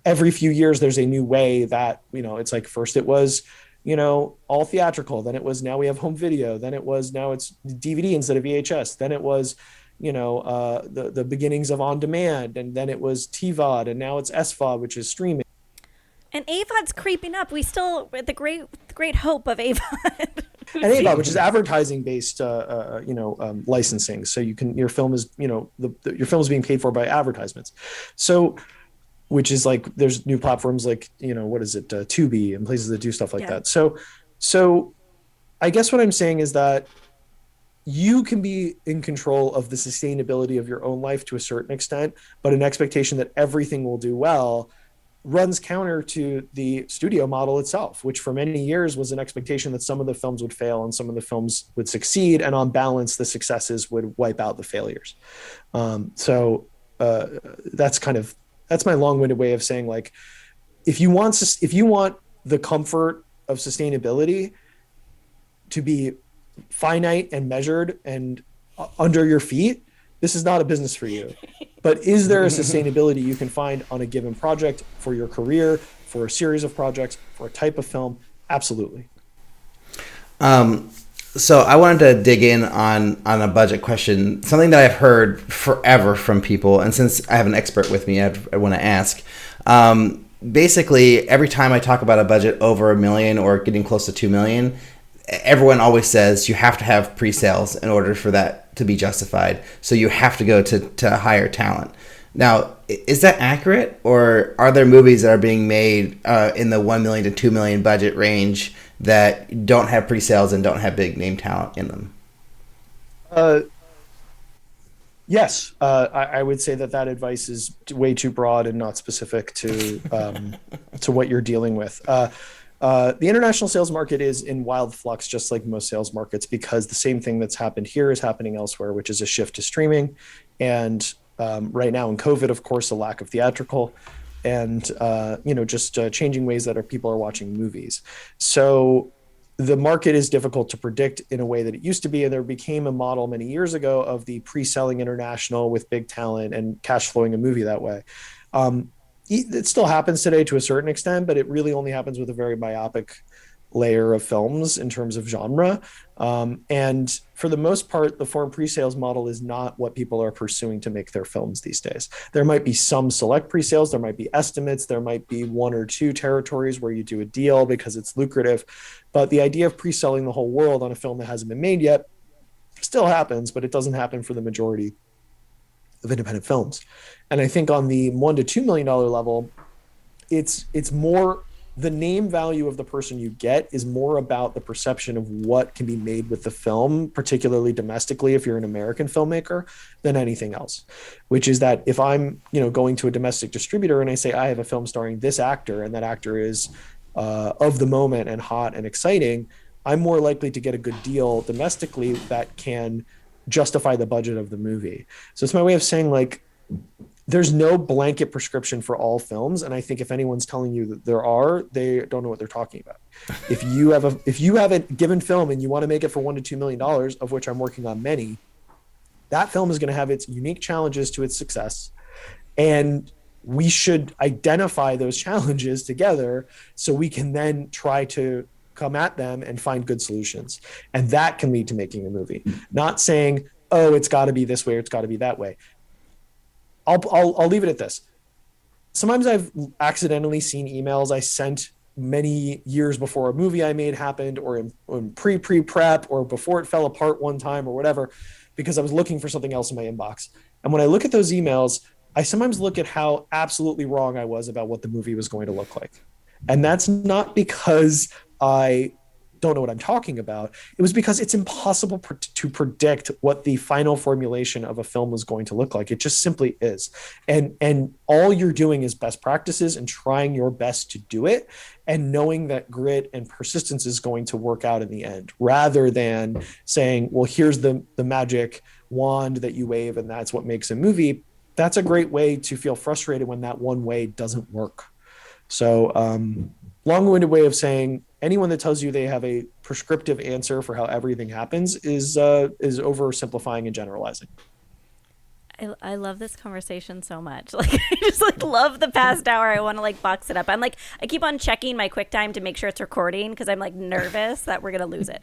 every few years there's a new way that, it's like, first it was, all theatrical, then it was, now we have home video, then it was, now it's DVD instead of VHS, then it was, the beginnings of on demand, and then it was TVOD, and now it's SVOD, which is streaming. And AVOD's creeping up. We still, the great hope of AVOD. And AVOD, which is advertising based, licensing. So your film is, your film is being paid for by advertisements. So, which is like, there's new platforms like, Tubi and places that do stuff like that. So I guess what I'm saying is that you can be in control of the sustainability of your own life to a certain extent, but an expectation that everything will do well runs counter to the studio model itself, which for many years was an expectation that some of the films would fail and some of the films would succeed. And on balance, the successes would wipe out the failures. That's my long-winded way of saying, like, if you want the comfort of sustainability to be finite and measured and under your feet, this is not a business for you. But is there a sustainability you can find on a given project for your career, for a series of projects, for a type of film? Absolutely. So I wanted to dig in on a budget question, something that I've heard forever from people. And since I have an expert with me, I want to ask, basically every time I talk about a budget over $1 million or getting close to $2 million, everyone always says you have to have pre-sales in order for that to be justified. So you have to go to hire talent. Now, is that accurate, or are there movies that are being made in the $1 million to $2 million budget range that don't have pre-sales and don't have big name talent in them? Yes, I would say that advice is way too broad and not specific to to what you're dealing with. The international sales market is in wild flux, just like most sales markets, because the same thing that's happened here is happening elsewhere, which is a shift to streaming. And right now in COVID, of course, a lack of theatrical and, just changing ways that people are watching movies. So the market is difficult to predict in a way that it used to be. And there became a model many years ago of the pre-selling international with big talent and cash flowing a movie that way. It still happens today to a certain extent, but it really only happens with a very myopic layer of films in terms of genre. And for the most part, the foreign pre-sales model is not what people are pursuing to make their films these days. There might be some select pre-sales, there might be estimates, there might be one or two territories where you do a deal because it's lucrative. But the idea of pre-selling the whole world on a film that hasn't been made yet still happens, but it doesn't happen for the majority of independent films. And I think on the $1 to $2 million level, it's more the name value of the person you get is more about the perception of what can be made with the film, particularly domestically if you're an American filmmaker, than anything else. Which is that if I'm, going to a domestic distributor and I say I have a film starring this actor and that actor is of the moment and hot and exciting, I'm more likely to get a good deal domestically that can justify the budget of the movie. So it's my way of saying, like, there's no blanket prescription for all films. And I think if anyone's telling you that there are, they don't know what they're talking about. If you have a given film and you want to make it for $1 to $2 million, of which I'm working on many, that film is going to have its unique challenges to its success. And we should identify those challenges together so we can then try to come at them and find good solutions. And that can lead to making a movie. Not saying, oh, it's got to be this way or it's got to be that way. I'll leave it at this. Sometimes I've accidentally seen emails I sent many years before a movie I made happened, or in pre-prep, or before it fell apart one time or whatever, because I was looking for something else in my inbox. And when I look at those emails, I sometimes look at how absolutely wrong I was about what the movie was going to look like. And that's not because I don't know what I'm talking about. It was because it's impossible to predict what the final formulation of a film was going to look like. It just simply is. And all you're doing is best practices and trying your best to do it and knowing that grit and persistence is going to work out in the end, rather than saying, well, here's the magic wand that you wave and that's what makes a movie. That's a great way to feel frustrated when that one way doesn't work. So long-winded way of saying, anyone that tells you they have a prescriptive answer for how everything happens is oversimplifying and generalizing. I love this conversation so much. Like, I just love the past hour. I want to box it up. I keep on checking my QuickTime to make sure it's recording because I'm nervous that we're going to lose it.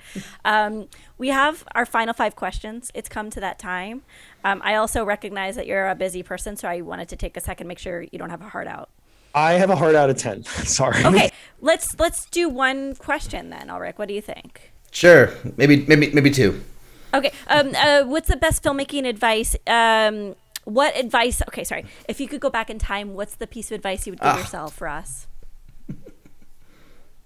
We have our final 5 questions. It's come to that time. I also recognize that you're a busy person, so I wanted to take a second to make sure you don't have a heart out. I have a heart out of 10. Sorry. Okay, let's do one question then, Alrik. What do you think? Sure, maybe 2. Okay. What's the best filmmaking advice? What advice? Okay, sorry. If you could go back in time, what's the piece of advice you would give yourself, Ross?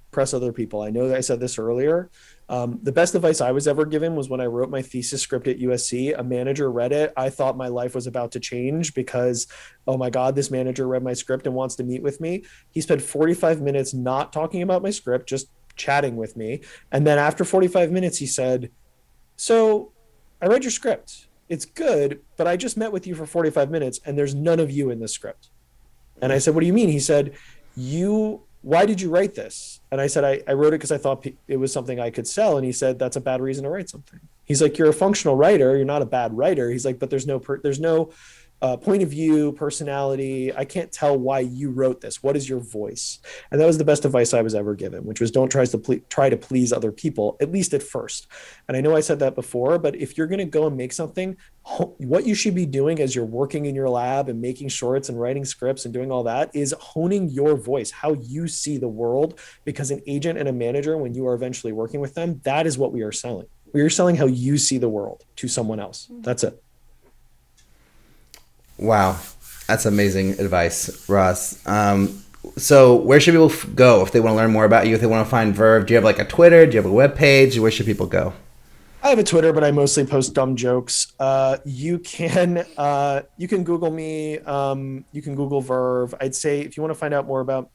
Press other people. I know that I said this earlier. The best advice I was ever given was when I wrote my thesis script at USC. A manager read it. I thought my life was about to change because, oh my God, this manager read my script and wants to meet with me. He spent 45 minutes not talking about my script, just chatting with me. And then after 45 minutes, he said, so I read your script. It's good, but I just met with you for 45 minutes and there's none of you in the script. And I said, what do you mean? He said, why did you write this? And I said, I wrote it because I thought it was something I could sell. And he said, that's a bad reason to write something. He's like, you're a functional writer. You're not a bad writer. He's like, but there's no point of view, personality. I can't tell why you wrote this. What is your voice? And that was the best advice I was ever given, which was don't try to please other people, at least at first. And I know I said that before, but if you're going to go and make something, what you should be doing as you're working in your lab and making shorts and writing scripts and doing all that is honing your voice, how you see the world, because an agent and a manager, when you are eventually working with them, that is what we are selling. We are selling how you see the world to someone else. That's it. Wow, that's amazing advice, Ross. So where should people go if they want to learn more about you, if they want to find Verve? Do you have like a Twitter? Do you have a web page? Where should people go? I have a Twitter, but I mostly post dumb jokes. You can Google me. You can Google Verve. I'd say if you want to find out more about,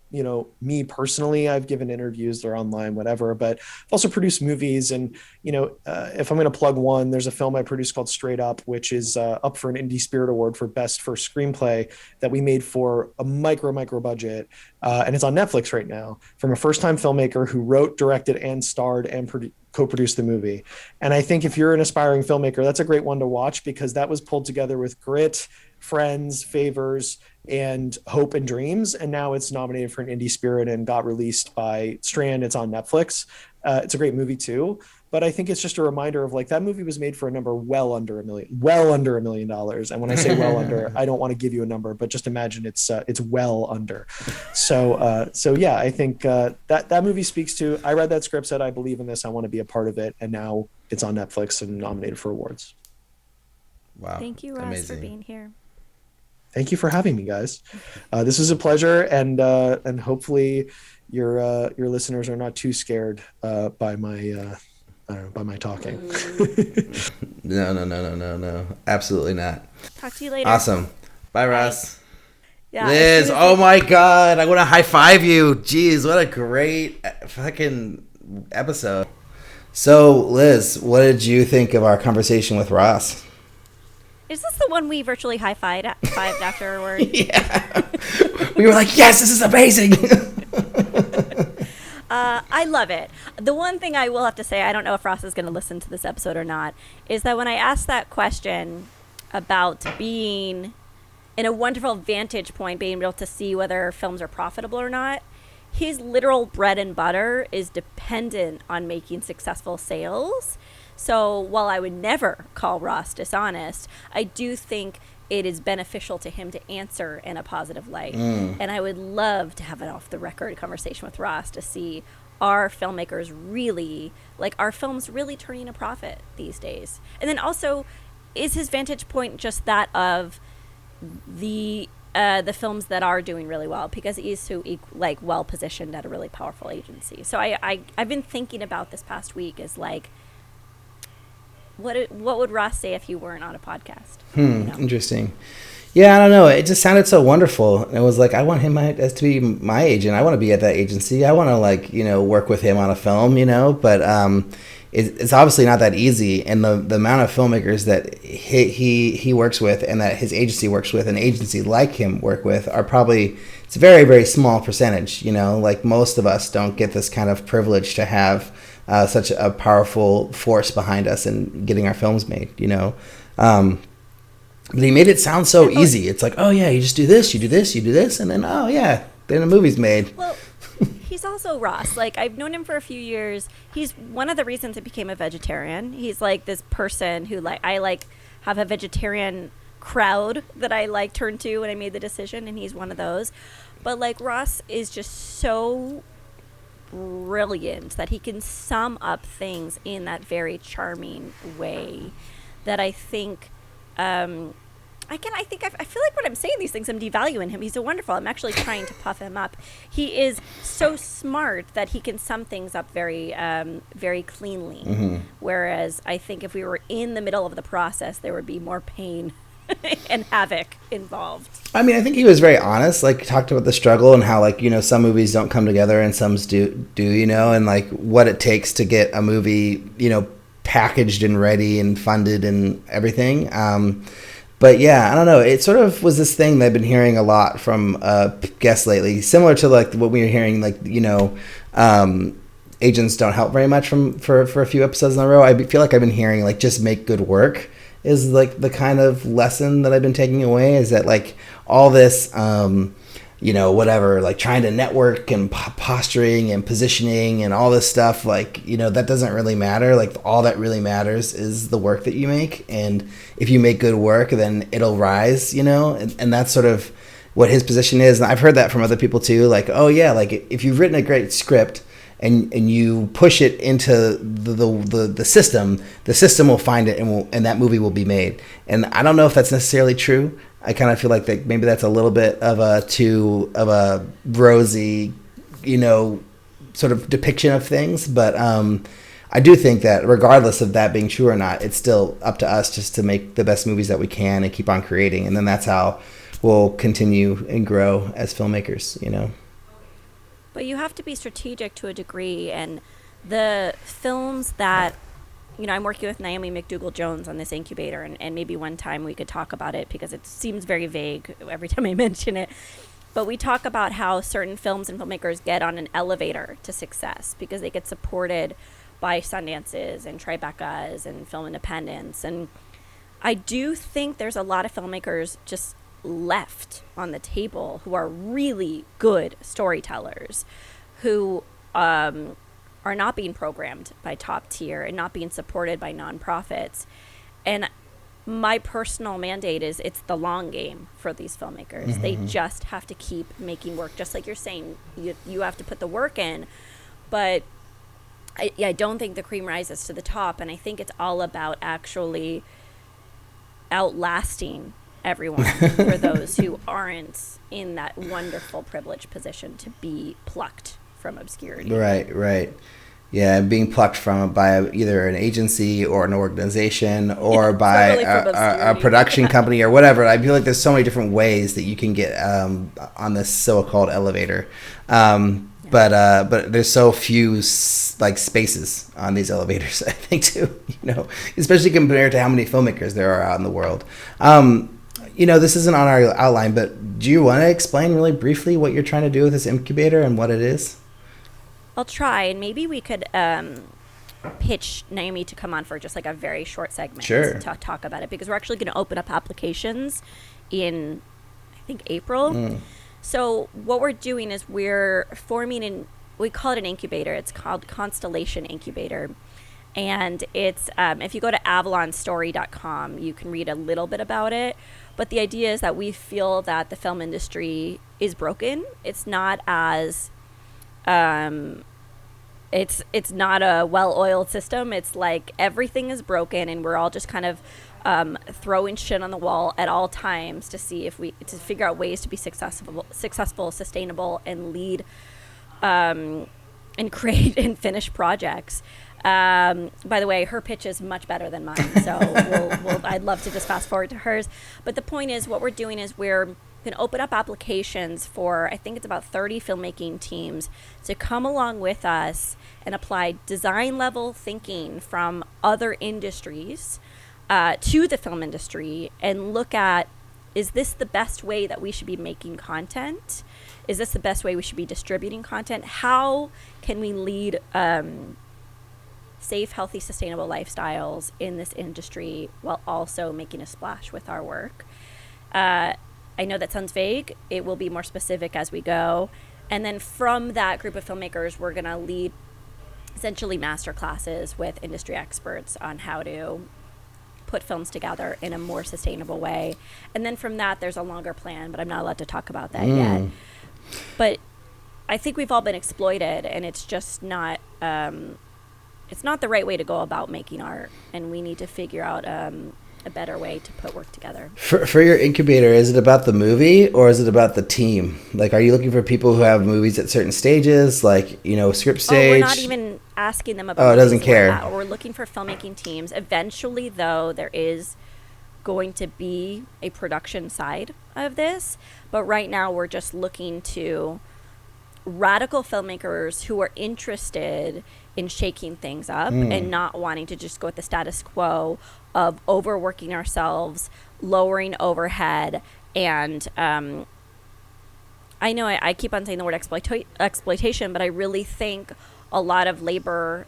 me personally, I've given interviews, they're online, whatever, but I've also produced movies. And, if I'm going to plug one, there's a film I produced called Straight Up, which is up for an Indie Spirit Award for Best First Screenplay that we made for a micro budget. And it's on Netflix right now, from a first-time filmmaker who wrote, directed, and starred and co-produced the movie. And I think if you're an aspiring filmmaker, that's a great one to watch, because that was pulled together with grit, friends, favors, and hope and dreams. And now it's nominated for an Indie Spirit and got released by Strand. It's on Netflix. It's a great movie too. But I think it's just a reminder of that movie was made for a number well under $1 million. And when I say well under, I don't want to give you a number, but just imagine it's well under. So yeah, I think that movie speaks to, I read that script, said, I believe in this, I want to be a part of it. And now it's on Netflix and nominated for awards. Wow. Thank you, Ross, for being here. Thank you for having me, guys. This is a pleasure, and hopefully your listeners are not too scared by my talking. No. Absolutely not. Talk to you later. Awesome. Bye, Ross. Yeah, Liz, oh my God. I want to high five you. Jeez, what a great fucking episode. So, Liz, what did you think of our conversation with Ross? Is this the one we virtually high-fived afterward? Yeah. We were like, yes, this is amazing. I love it. The one thing I will have to say, I don't know if Ross is going to listen to this episode or not, is that when I asked that question about being in a wonderful vantage point, being able to see whether films are profitable or not, his literal bread and butter is dependent on making successful sales. So while I would never call Ross dishonest, I do think it is beneficial to him to answer in a positive light. And I would love to have an off-the-record conversation with Ross to see, are filmmakers really, are films really turning a profit these days? And then also, is his vantage point just that of the films that are doing really well, because he is so well positioned at a really powerful agency? So I've been thinking about this past week is what would Ross say if you weren't on a podcast? Interesting. Yeah, I don't know. It just sounded so wonderful. It was I want him as to be my agent. I want to be at that agency. I want to work with him on a film, but it's obviously not that easy. And the amount of filmmakers that he works with and that his agency works with and agencies like him work with are probably, it's a very, very small percentage. Most of us don't get this kind of privilege to have such a powerful force behind us and getting our films made, But he made it sound so easy. It's oh yeah, you just do this, you do this, you do this, and then, oh yeah, then a movie's made. Well, he's also Ross. I've known him for a few years. He's one of the reasons I became a vegetarian. He's this person who I have a vegetarian crowd that I turn to when I made the decision, and he's one of those. But Ross is just so brilliant that he can sum up things in that very charming way that I think I feel like when I'm saying these things, I'm devaluing him. He's so wonderful. I'm actually trying to puff him up. He is so smart that he can sum things up very, very cleanly. Mm-hmm. Whereas I think if we were in the middle of the process, there would be more pain and havoc involved. I mean, I think he was very honest, talked about the struggle and how, some movies don't come together and some do, and what it takes to get a movie, packaged and ready and funded and everything. But yeah, I don't know. It sort of was this thing that I've been hearing a lot from guests lately, similar to what we were hearing, agents don't help very much for a few episodes in a row. I feel like I've been hearing just make good work is like the kind of lesson that I've been taking away, is that like all this, whatever, like trying to network and posturing and positioning and all this stuff, like, that doesn't really matter. Like all that really matters is the work that you make. And if you make good work, then it'll rise, and that's sort of what his position is. And I've heard that from other people too. Like, oh yeah, like if you've written a great script and you push it into the system will find it and that movie will be made. And I don't know if that's necessarily true. I kind of feel like that maybe that's a little bit of a rosy, sort of depiction of things. But I do think that regardless of that being true or not, it's still up to us just to make the best movies that we can and keep on creating. And then that's how we'll continue and grow as filmmakers, But you have to be strategic to a degree, and the films that, I'm working with Naomi McDougall-Jones on this incubator, and maybe one time we could talk about it because it seems very vague every time I mention it. But we talk about how certain films and filmmakers get on an elevator to success because they get supported by Sundances and Tribecas and Film Independence. And I do think there's a lot of filmmakers just left on the table who are really good storytellers who are not being programmed by top tier and not being supported by nonprofits. And my personal mandate is it's the long game for these filmmakers. Mm-hmm. They just have to keep making work. Just like you're saying, you have to put the work in. But I don't think the cream rises to the top. And I think it's all about actually outlasting everyone for those who aren't in that wonderful privileged position to be plucked from obscurity. Right. Yeah, being plucked from by either an agency or an organization or by a production company or whatever. I feel like there's so many different ways that you can get on this so-called elevator. But there's so few spaces on these elevators, I think, too, especially compared to how many filmmakers there are out in the world. This isn't on our outline, but do you want to explain really briefly what you're trying to do with this incubator and what it is? I'll try, and maybe we could pitch Naomi to come on for just like a very short segment to talk about it, because we're actually going to open up applications in, I think, April. So what we're doing is we're forming we call it an incubator. It's called Constellation Incubator. And it's, if you go to avalonstory.com, you can read a little bit about it. But the idea is that we feel that the film industry is broken. It's not as, it's not a well-oiled system. It's like everything is broken, and we're all just kind of throwing shit on the wall at all times to see to figure out ways to be successful, sustainable, and lead, and create and finish projects. By the way, her pitch is much better than mine, so I'd love to just fast forward to hers. But the point is, what we're doing is we're going to open up applications for, I think it's about 30 filmmaking teams to come along with us and apply design level thinking from other industries to the film industry and look at, is this the best way that we should be making content? Is this the best way we should be distributing content? How can we lead safe, healthy, sustainable lifestyles in this industry while also making a splash with our work? I know that sounds vague. It will be more specific as we go. And then from that group of filmmakers, we're going to lead essentially master classes with industry experts on how to put films together in a more sustainable way. And then from that, there's a longer plan, but I'm not allowed to talk about that yet. But I think we've all been exploited, and it's just not, it's not the right way to go about making art. And we need to figure out a better way to put work together. For your incubator, is it about the movie or is it about the team? Like, are you looking for people who have movies at certain stages, like, script stage? We're not even asking them about it doesn't care. We're looking for filmmaking teams. Eventually, though, there is going to be a production side of this. But right now, we're just looking to radical filmmakers who are interested in shaking things up and not wanting to just go with the status quo of overworking ourselves, lowering overhead, and I know I keep on saying the word exploitation, but I really think a lot of labor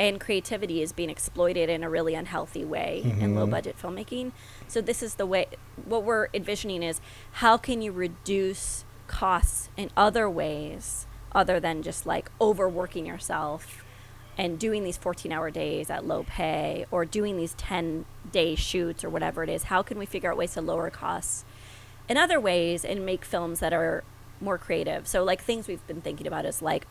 and creativity is being exploited in a really unhealthy way in low budget filmmaking. So this is the way, what we're envisioning is how can you reduce costs in other ways other than just like overworking yourself and doing these 14-hour days at low pay or doing these 10-day shoots or whatever it is. How can we figure out ways to lower costs in other ways and make films that are more creative? So like things we've been thinking about is like,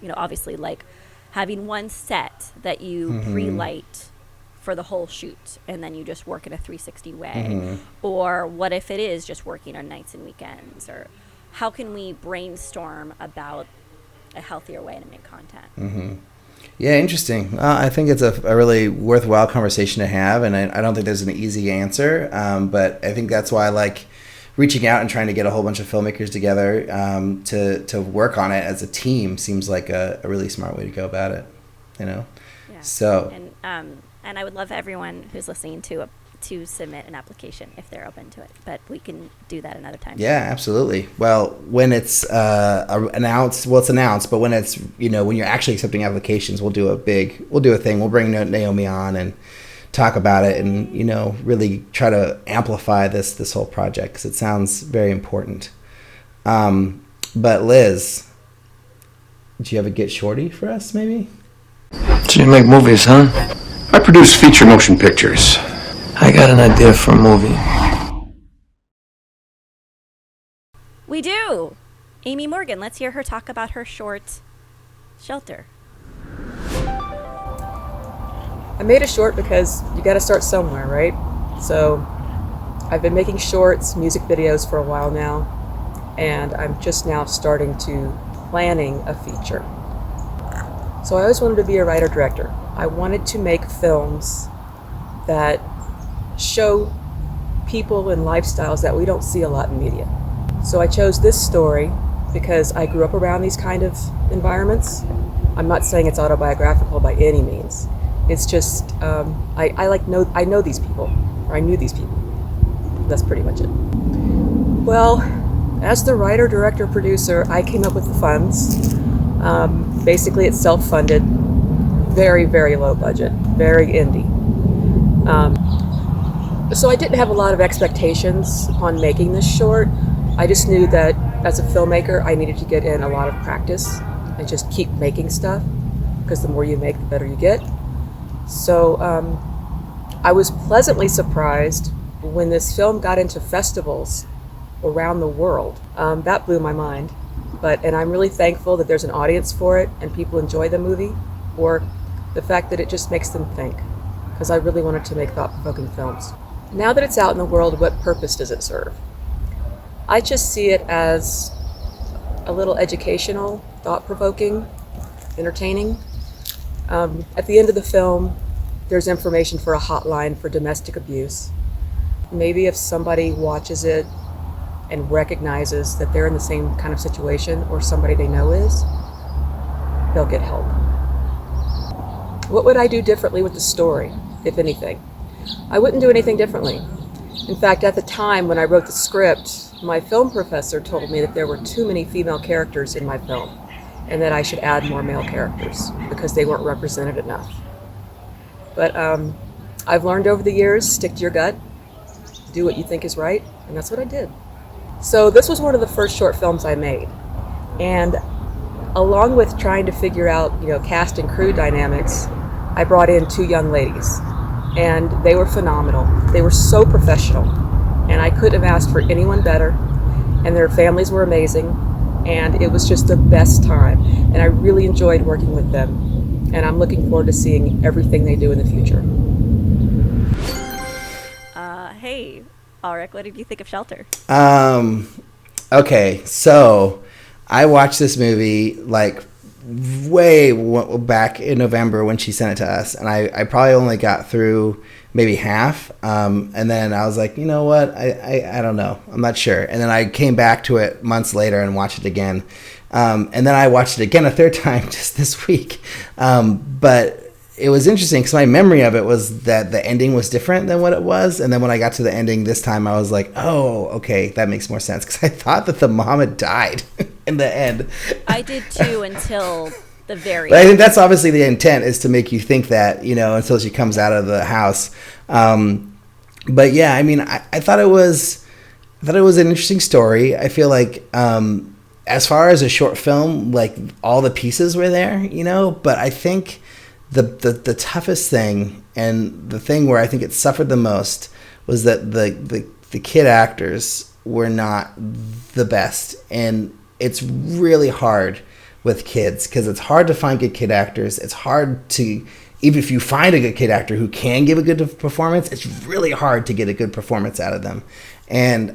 you know, obviously like having one set that you pre-light for the whole shoot and then you just work in a 360 way. Or what if it is just working on nights and weekends? Or how can we brainstorm about a healthier way to make content? Yeah, interesting. I think it's a really worthwhile conversation to have, and I don't think there's an easy answer, but I think that's why I like reaching out and trying to get a whole bunch of filmmakers together to work on it as a team seems like a really smart way to go about it, you know? Yeah. So. And I would love everyone who's listening to submit an application if they're open to it, but we can do that another time. Yeah, absolutely. Well, when it's announced, it's announced, but when it's, you know, when you're actually accepting applications, we'll do a thing. We'll bring Naomi on and talk about it and, you know, really try to amplify this whole project because it sounds very important. But Liz, do you have a Get Shorty for us maybe? So you make movies, huh? I produce feature motion pictures. I got an idea for a movie. We do. Aimee Morgan, let's hear her talk about her short, Shelter. I made a short because you got to start somewhere, right? So I've been making shorts, music videos for a while now, and I'm just now starting to planning a feature. So I always wanted to be a writer-director. I wanted to make films that show people and lifestyles that we don't see a lot in media. So I chose this story because I grew up around these kind of environments. I'm not saying it's autobiographical by any means. It's just I know these people, or I knew these people. That's pretty much it. Well, as the writer, director, producer, I came up with the funds. Basically, it's self-funded, very, very low budget, very indie. So I didn't have a lot of expectations upon making this short. I just knew that as a filmmaker, I needed to get in a lot of practice and just keep making stuff, because the more you make, the better you get. So I was pleasantly surprised when this film got into festivals around the world. That blew my mind. And I'm really thankful that there's an audience for it and people enjoy the movie, or the fact that it just makes them think, because I really wanted to make thought-provoking films. Now that it's out in the world, what purpose does it serve? I just see it as a little educational, thought-provoking, entertaining. At the end of the film, there's information for a hotline for domestic abuse. Maybe if somebody watches it and recognizes that they're in the same kind of situation, or somebody they know is, they'll get help. What would I do differently with the story, if anything? I wouldn't do anything differently. In fact, at the time when I wrote the script, my film professor told me that there were too many female characters in my film, and that I should add more male characters because they weren't represented enough. But I've learned over the years, stick to your gut, do what you think is right, and that's what I did. So this was one of the first short films I made. And along with trying to figure out, cast and crew dynamics, I brought in 2 young ladies, and they were phenomenal. They were so professional, and I couldn't have asked for anyone better, and their families were amazing, and it was just the best time, and I really enjoyed working with them, and I'm looking forward to seeing everything they do in the future. Hey, Alrik, what did you think of Shelter? Okay, so I watched this movie way back in November when she sent it to us, and I probably only got through maybe half, and then I was like, you know what, I don't know, I'm not sure, and then I came back to it months later and watched it again, and then I watched it again a third time just this week, but it was interesting because my memory of it was that the ending was different than what it was, and then when I got to the ending this time, I was like, oh, okay, that makes more sense, because I thought that the mom had died in the end. I did too, until the very But I think that's obviously the intent, is to make you think that, you know, until she comes out of the house. But yeah, I mean, I thought it was an interesting story. I feel like as far as a short film, like all the pieces were there, you know, but I think the toughest thing, and the thing where I think it suffered the most, was that the kid actors were not the best. And it's really hard with kids, because it's hard to find good kid actors. It's hard to, even if you find a good kid actor who can give a good performance, it's really hard to get a good performance out of them. And,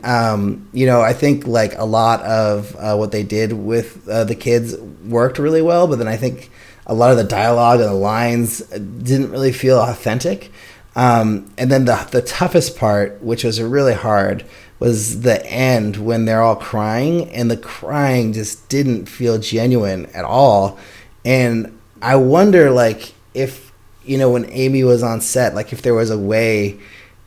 you know, I think like a lot of what they did with the kids worked really well, but then I think a lot of the dialogue and the lines didn't really feel authentic. And then the toughest part, which was really hard, was the end, when they're all crying, and the crying just didn't feel genuine at all. And I wonder, like, if, you know, when Aimee was on set, like if there was a way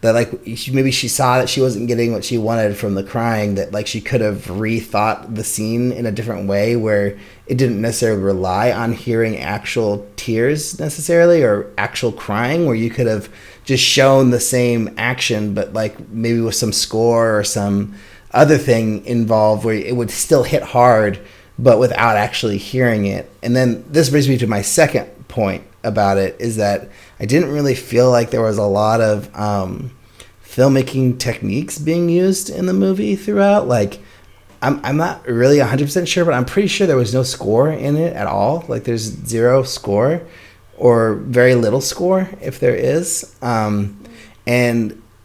that, like, maybe she saw that she wasn't getting what she wanted from the crying, that like she could have rethought the scene in a different way, where it didn't necessarily rely on hearing actual tears necessarily, or actual crying, where you could have just shown the same action, but like maybe with some score or some other thing involved, where it would still hit hard, but without actually hearing it. And then this brings me to my second point about it, is that I didn't really feel like there was a lot of filmmaking techniques being used in the movie throughout. Like, I'm not really 100% sure, but I'm pretty sure there was no score in it at all. Like, there's zero score, or very little score if there is. And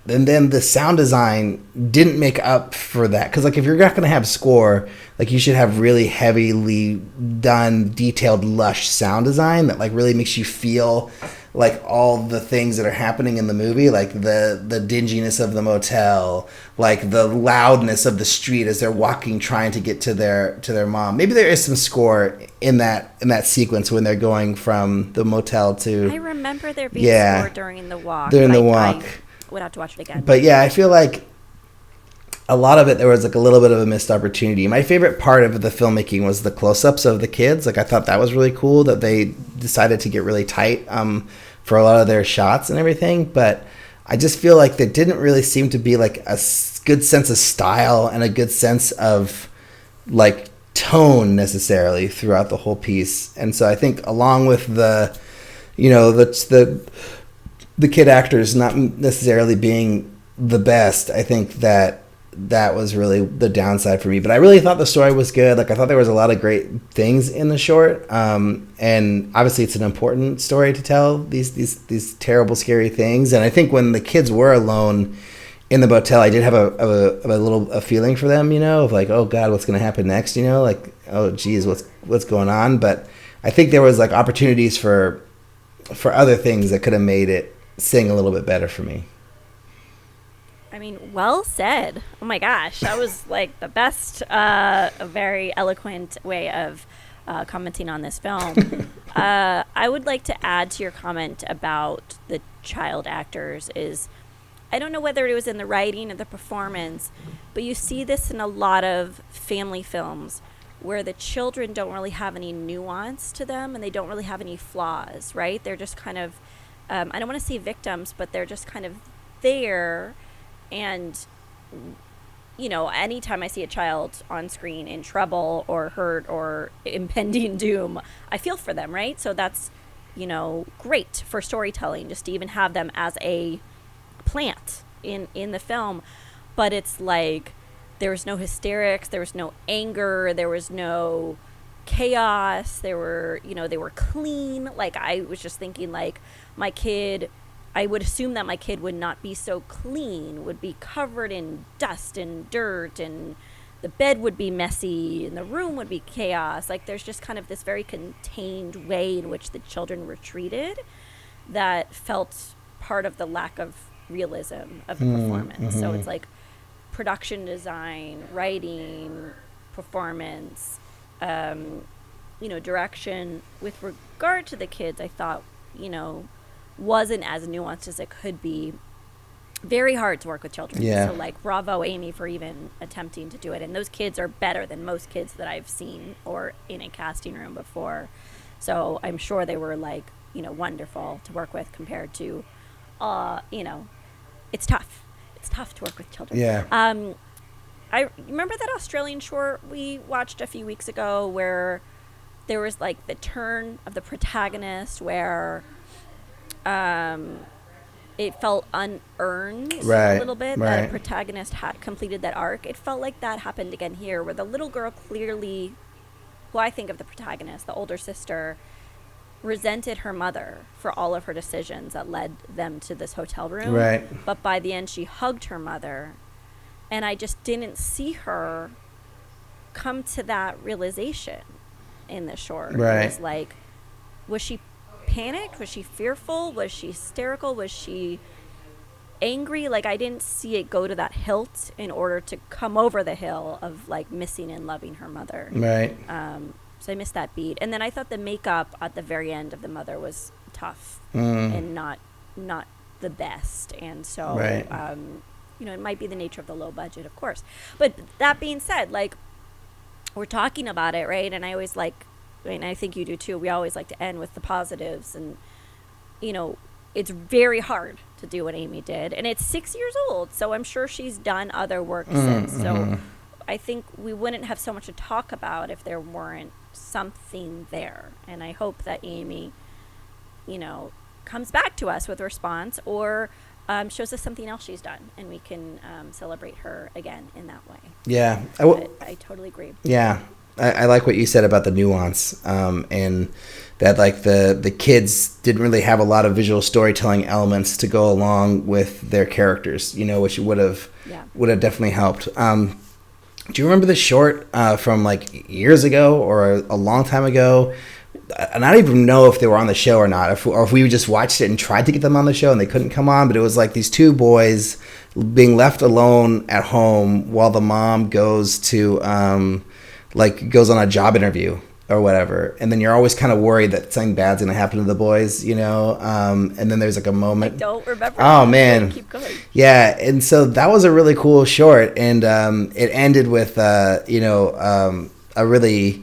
then the sound design didn't make up for that. Because, like, if you're not going to have score, like, you should have really heavily done, detailed, lush sound design that, like, really makes you feel like all the things that are happening in the movie, like the dinginess of the motel, like the loudness of the street as they're walking, trying to get to their mom. Maybe there is some score in that sequence when they're going from the motel to. I remember there being score during the walk. During the walk. I would have to watch it again. But yeah, I feel like a lot of it, there was like a little bit of a missed opportunity. My favorite part of the filmmaking was the close-ups of the kids. Like, I thought that was really cool that they decided to get really tight for a lot of their shots and everything. But I just feel like there didn't really seem to be like a good sense of style and a good sense of like tone necessarily throughout the whole piece. And so I think, along with the, you know, the kid actors not necessarily being the best, I think that was really the downside for me. But I really thought the story was good. Like, I thought there was a lot of great things in the short. And obviously it's an important story to tell, these terrible, scary things. And I think when the kids were alone in the motel, I did have a feeling for them, you know, of like, oh God, what's going to happen next? You know, like, oh geez, what's going on? But I think there was like opportunities for other things that could have made it sing a little bit better for me. I mean, well said. Oh my gosh, that was like the best, a very eloquent way of commenting on this film. I would like to add to your comment about the child actors is, I don't know whether it was in the writing or the performance, but you see this in a lot of family films where the children don't really have any nuance to them and they don't really have any flaws, right? They're just kind of, I don't want to say victims, but they're just kind of there. And, you know, anytime I see a child on screen in trouble or hurt or impending doom, I feel for them, right? So that's, you know, great for storytelling, just to even have them as a plant in the film. But it's like, there was no hysterics, there was no anger, there was no chaos, they were clean. Like, I was just thinking, like, my kid, I would assume that my kid would not be so clean, would be covered in dust and dirt, and the bed would be messy, and the room would be chaos. Like, there's just kind of this very contained way in which the children were treated that felt part of the lack of realism of the performance. So it's like production design, writing, performance, you know, direction. With regard to the kids, I thought, you know, wasn't as nuanced as it could be. Very hard to work with children. Yeah. So, like, bravo, Aimee, for even attempting to do it. And those kids are better than most kids that I've seen or in a casting room before. So I'm sure they were like, wonderful to work with compared to, it's tough. It's tough to work with children. Yeah. I remember that Australian short we watched a few weeks ago where there was like the turn of the protagonist where it felt unearned a little bit. Right. That protagonist had completed that arc. It felt like that happened again here, where the little girl clearly, who I think of the protagonist, the older sister, resented her mother for all of her decisions that led them to this hotel room. Right. But by the end, she hugged her mother, and I just didn't see her come to that realization in the short. Right. It was like, was she panicked? Was she fearful? Was she hysterical? Was she angry? Like, I didn't see it go to that hilt in order to come over the hill of like missing and loving her mother. Right. So I missed that beat. And then I thought the makeup at the very end of the mother was tough and not the best. And so, Right. It might be the nature of the low budget, of course. But that being said, like, we're talking about it, right? And I always like, and I think you do too, we always like to end with the positives. And, it's very hard to do what Aimee did. And it's 6 years old, so I'm sure she's done other work since. So I think we wouldn't have so much to talk about if there weren't something there. And I hope that Aimee, comes back to us with a response or shows us something else she's done, and we can celebrate her again in that way. Yeah. I totally agree. Yeah. I like what you said about the nuance, and that like the kids didn't really have a lot of visual storytelling elements to go along with their characters, which would have definitely helped. Do you remember the short from like years ago or a long time ago? And I don't even know if they were on the show or not, or if we just watched it and tried to get them on the show and they couldn't come on. But it was like these two boys being left alone at home while the mom goes to goes on a job interview or whatever. And then you're always kind of worried that something bad's going to happen to the boys, and then there's like a moment. I don't remember. Oh, man. Keep going. Yeah. And so that was a really cool short. And it ended with, a really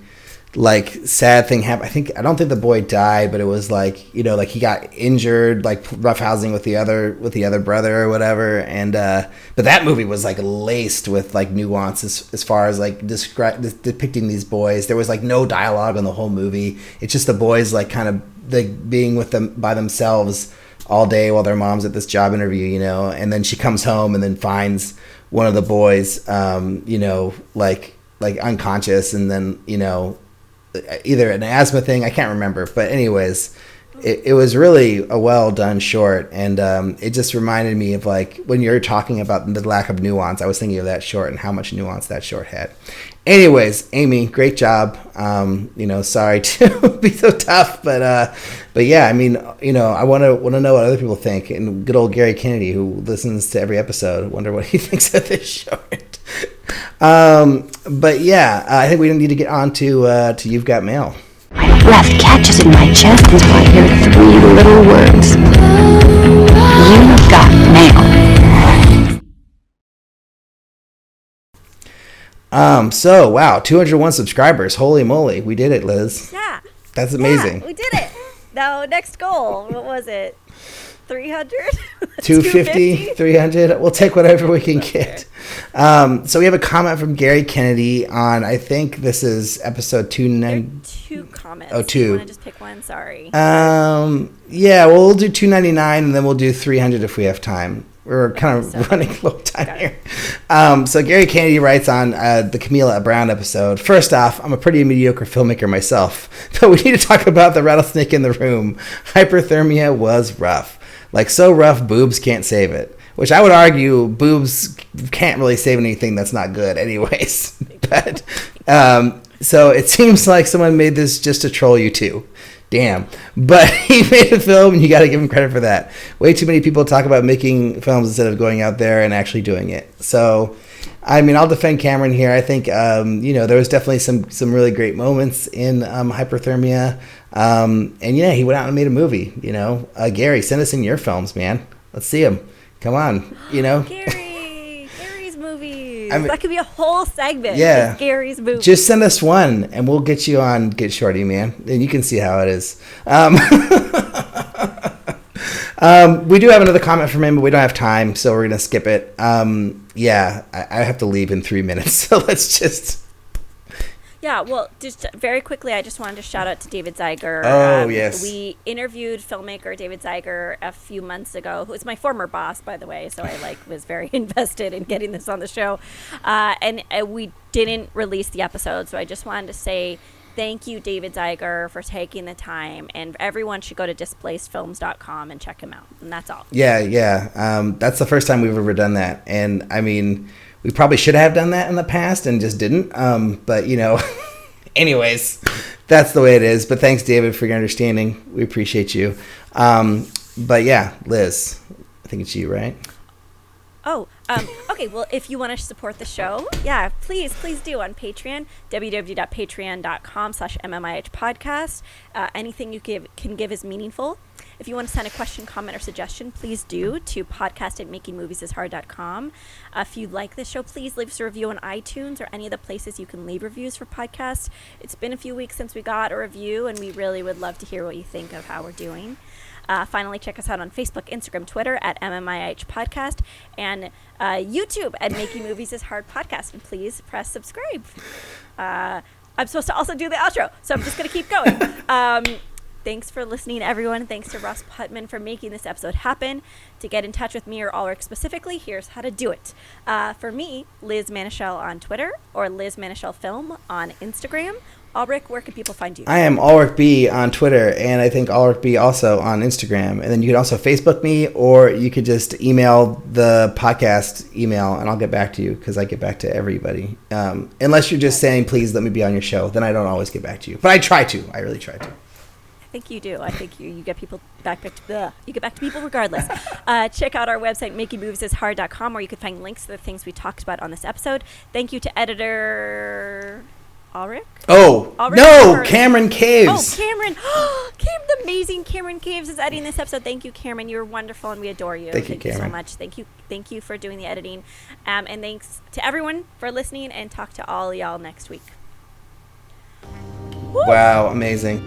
like sad thing happened. I don't think the boy died, but it was like, he got injured, like roughhousing with the other brother or whatever. And but that movie was like laced with like nuances as far as like depicting these boys. There was like no dialogue in the whole movie. It's just the boys like kind of like being with them by themselves all day while their mom's at this job interview, and then she comes home and then finds one of the boys like unconscious, and then either an asthma thing, I can't remember, but anyways, it was really a well done short. And it just reminded me of like when you're talking about the lack of nuance, I was thinking of that short and how much nuance that short had. Anyways, Aimee, great job. Sorry to be so tough, but yeah, I mean, I want to know what other people think. And good old Gary Kennedy, who listens to every episode, wonder what he thinks of this short. But yeah, I think we need to get on to You've Got Mail. My breath catches in my chest until I hear 3 little words. You've got mail. So wow, 201 subscribers. Holy moly, we did it, Liz. Yeah. That's amazing. Yeah, we did it. Now, next goal. What was it? 300? 250, 300. We'll take whatever we can get. So we have a comment from Gary Kennedy on, I think this is episode 2 comments. Oh, 2. You want to just pick one? Sorry. Yeah, well, we'll do 299 and then we'll do 300 if we have time. We're kind of running low time here. So Gary Kennedy writes on the Camila Brown episode, first off, I'm a pretty mediocre filmmaker myself, but we need to talk about the rattlesnake in the room. Hyperthermia was rough. Like, so rough, boobs can't save it. Which I would argue boobs can't really save anything that's not good anyways. But so it seems like someone made this just to troll you too. Damn. But he made a film, and you got to give him credit for that. Way too many people talk about making films instead of going out there and actually doing it. So, I mean, I'll defend Cameron here. I think, there was definitely some really great moments in Hyperthermia. And yeah, he went out and made a movie, Gary, send us in your films, man. Let's see them. Come on, Gary's movies. That could be a whole segment. Yeah. Gary's movies. Just send us one, and we'll get you on Get Shorty, man. And you can see how it is. We do have another comment from him, but we don't have time, so we're going to skip it. Yeah, I have to leave in 3 minutes, so let's just... Yeah, well, just very quickly, I just wanted to shout out to David Zeiger. Oh, yes. We interviewed filmmaker David Zeiger a few months ago, who is my former boss, by the way, so I was very invested in getting this on the show. And we didn't release the episode, so I just wanted to say thank you, David Zeiger, for taking the time, and everyone should go to displacedfilms.com and check him out, and that's all. Yeah. That's the first time we've ever done that, and I mean... We probably should have done that in the past and just didn't. But, anyways, that's the way it is. But thanks, David, for your understanding. We appreciate you. But, yeah, Liz, I think it's you, right? Oh, okay. Well, if you want to support the show, yeah, please do on Patreon, www.patreon.com/MMIH podcast. Anything you can give is meaningful. If you want to send a question, comment, or suggestion, please do to podcast@makingmoviesishard.com. If you like this show, please leave us a review on iTunes or any of the places you can leave reviews for podcasts. It's been a few weeks since we got a review, and we really would love to hear what you think of how we're doing. Finally, check us out on Facebook, Instagram, Twitter at MMIH Podcast, and YouTube at Making Movies is Hard Podcast. And please press subscribe. I'm supposed to also do the outro, so I'm just going to keep going. Thanks for listening, everyone. Thanks to Ross Putman for making this episode happen. To get in touch with me or Alrik specifically, here's how to do it. For me, Liz Manischel on Twitter or Liz Manischel Film on Instagram. Alrik, where can people find you? I am Alrik B on Twitter, and I think Alrik B also on Instagram. And then you can also Facebook me, or you could just email the podcast email, and I'll get back to you because I get back to everybody. Unless you're just saying, please let me be on your show, then I don't always get back to you. But I try to. I really try to. I think you do. I think you get people back to you get back to people regardless. Check out our website, makingmoviesishard.com, where you can find links to the things we talked about on this episode. Thank you to editor Alrik. Oh, Alrik no, Cameron Caves. Oh, Cameron. The amazing Cameron Caves is editing this episode. Thank you, Cameron. You're wonderful, and we adore you. Thank you, so Cameron. much. Thank you for doing the editing. And thanks to everyone for listening, and talk to all y'all next week. Woo! Wow, amazing.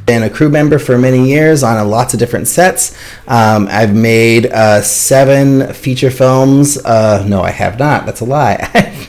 Been a crew member for many years on lots of different sets. I've made 7 feature films. No, I have not. That's a lie.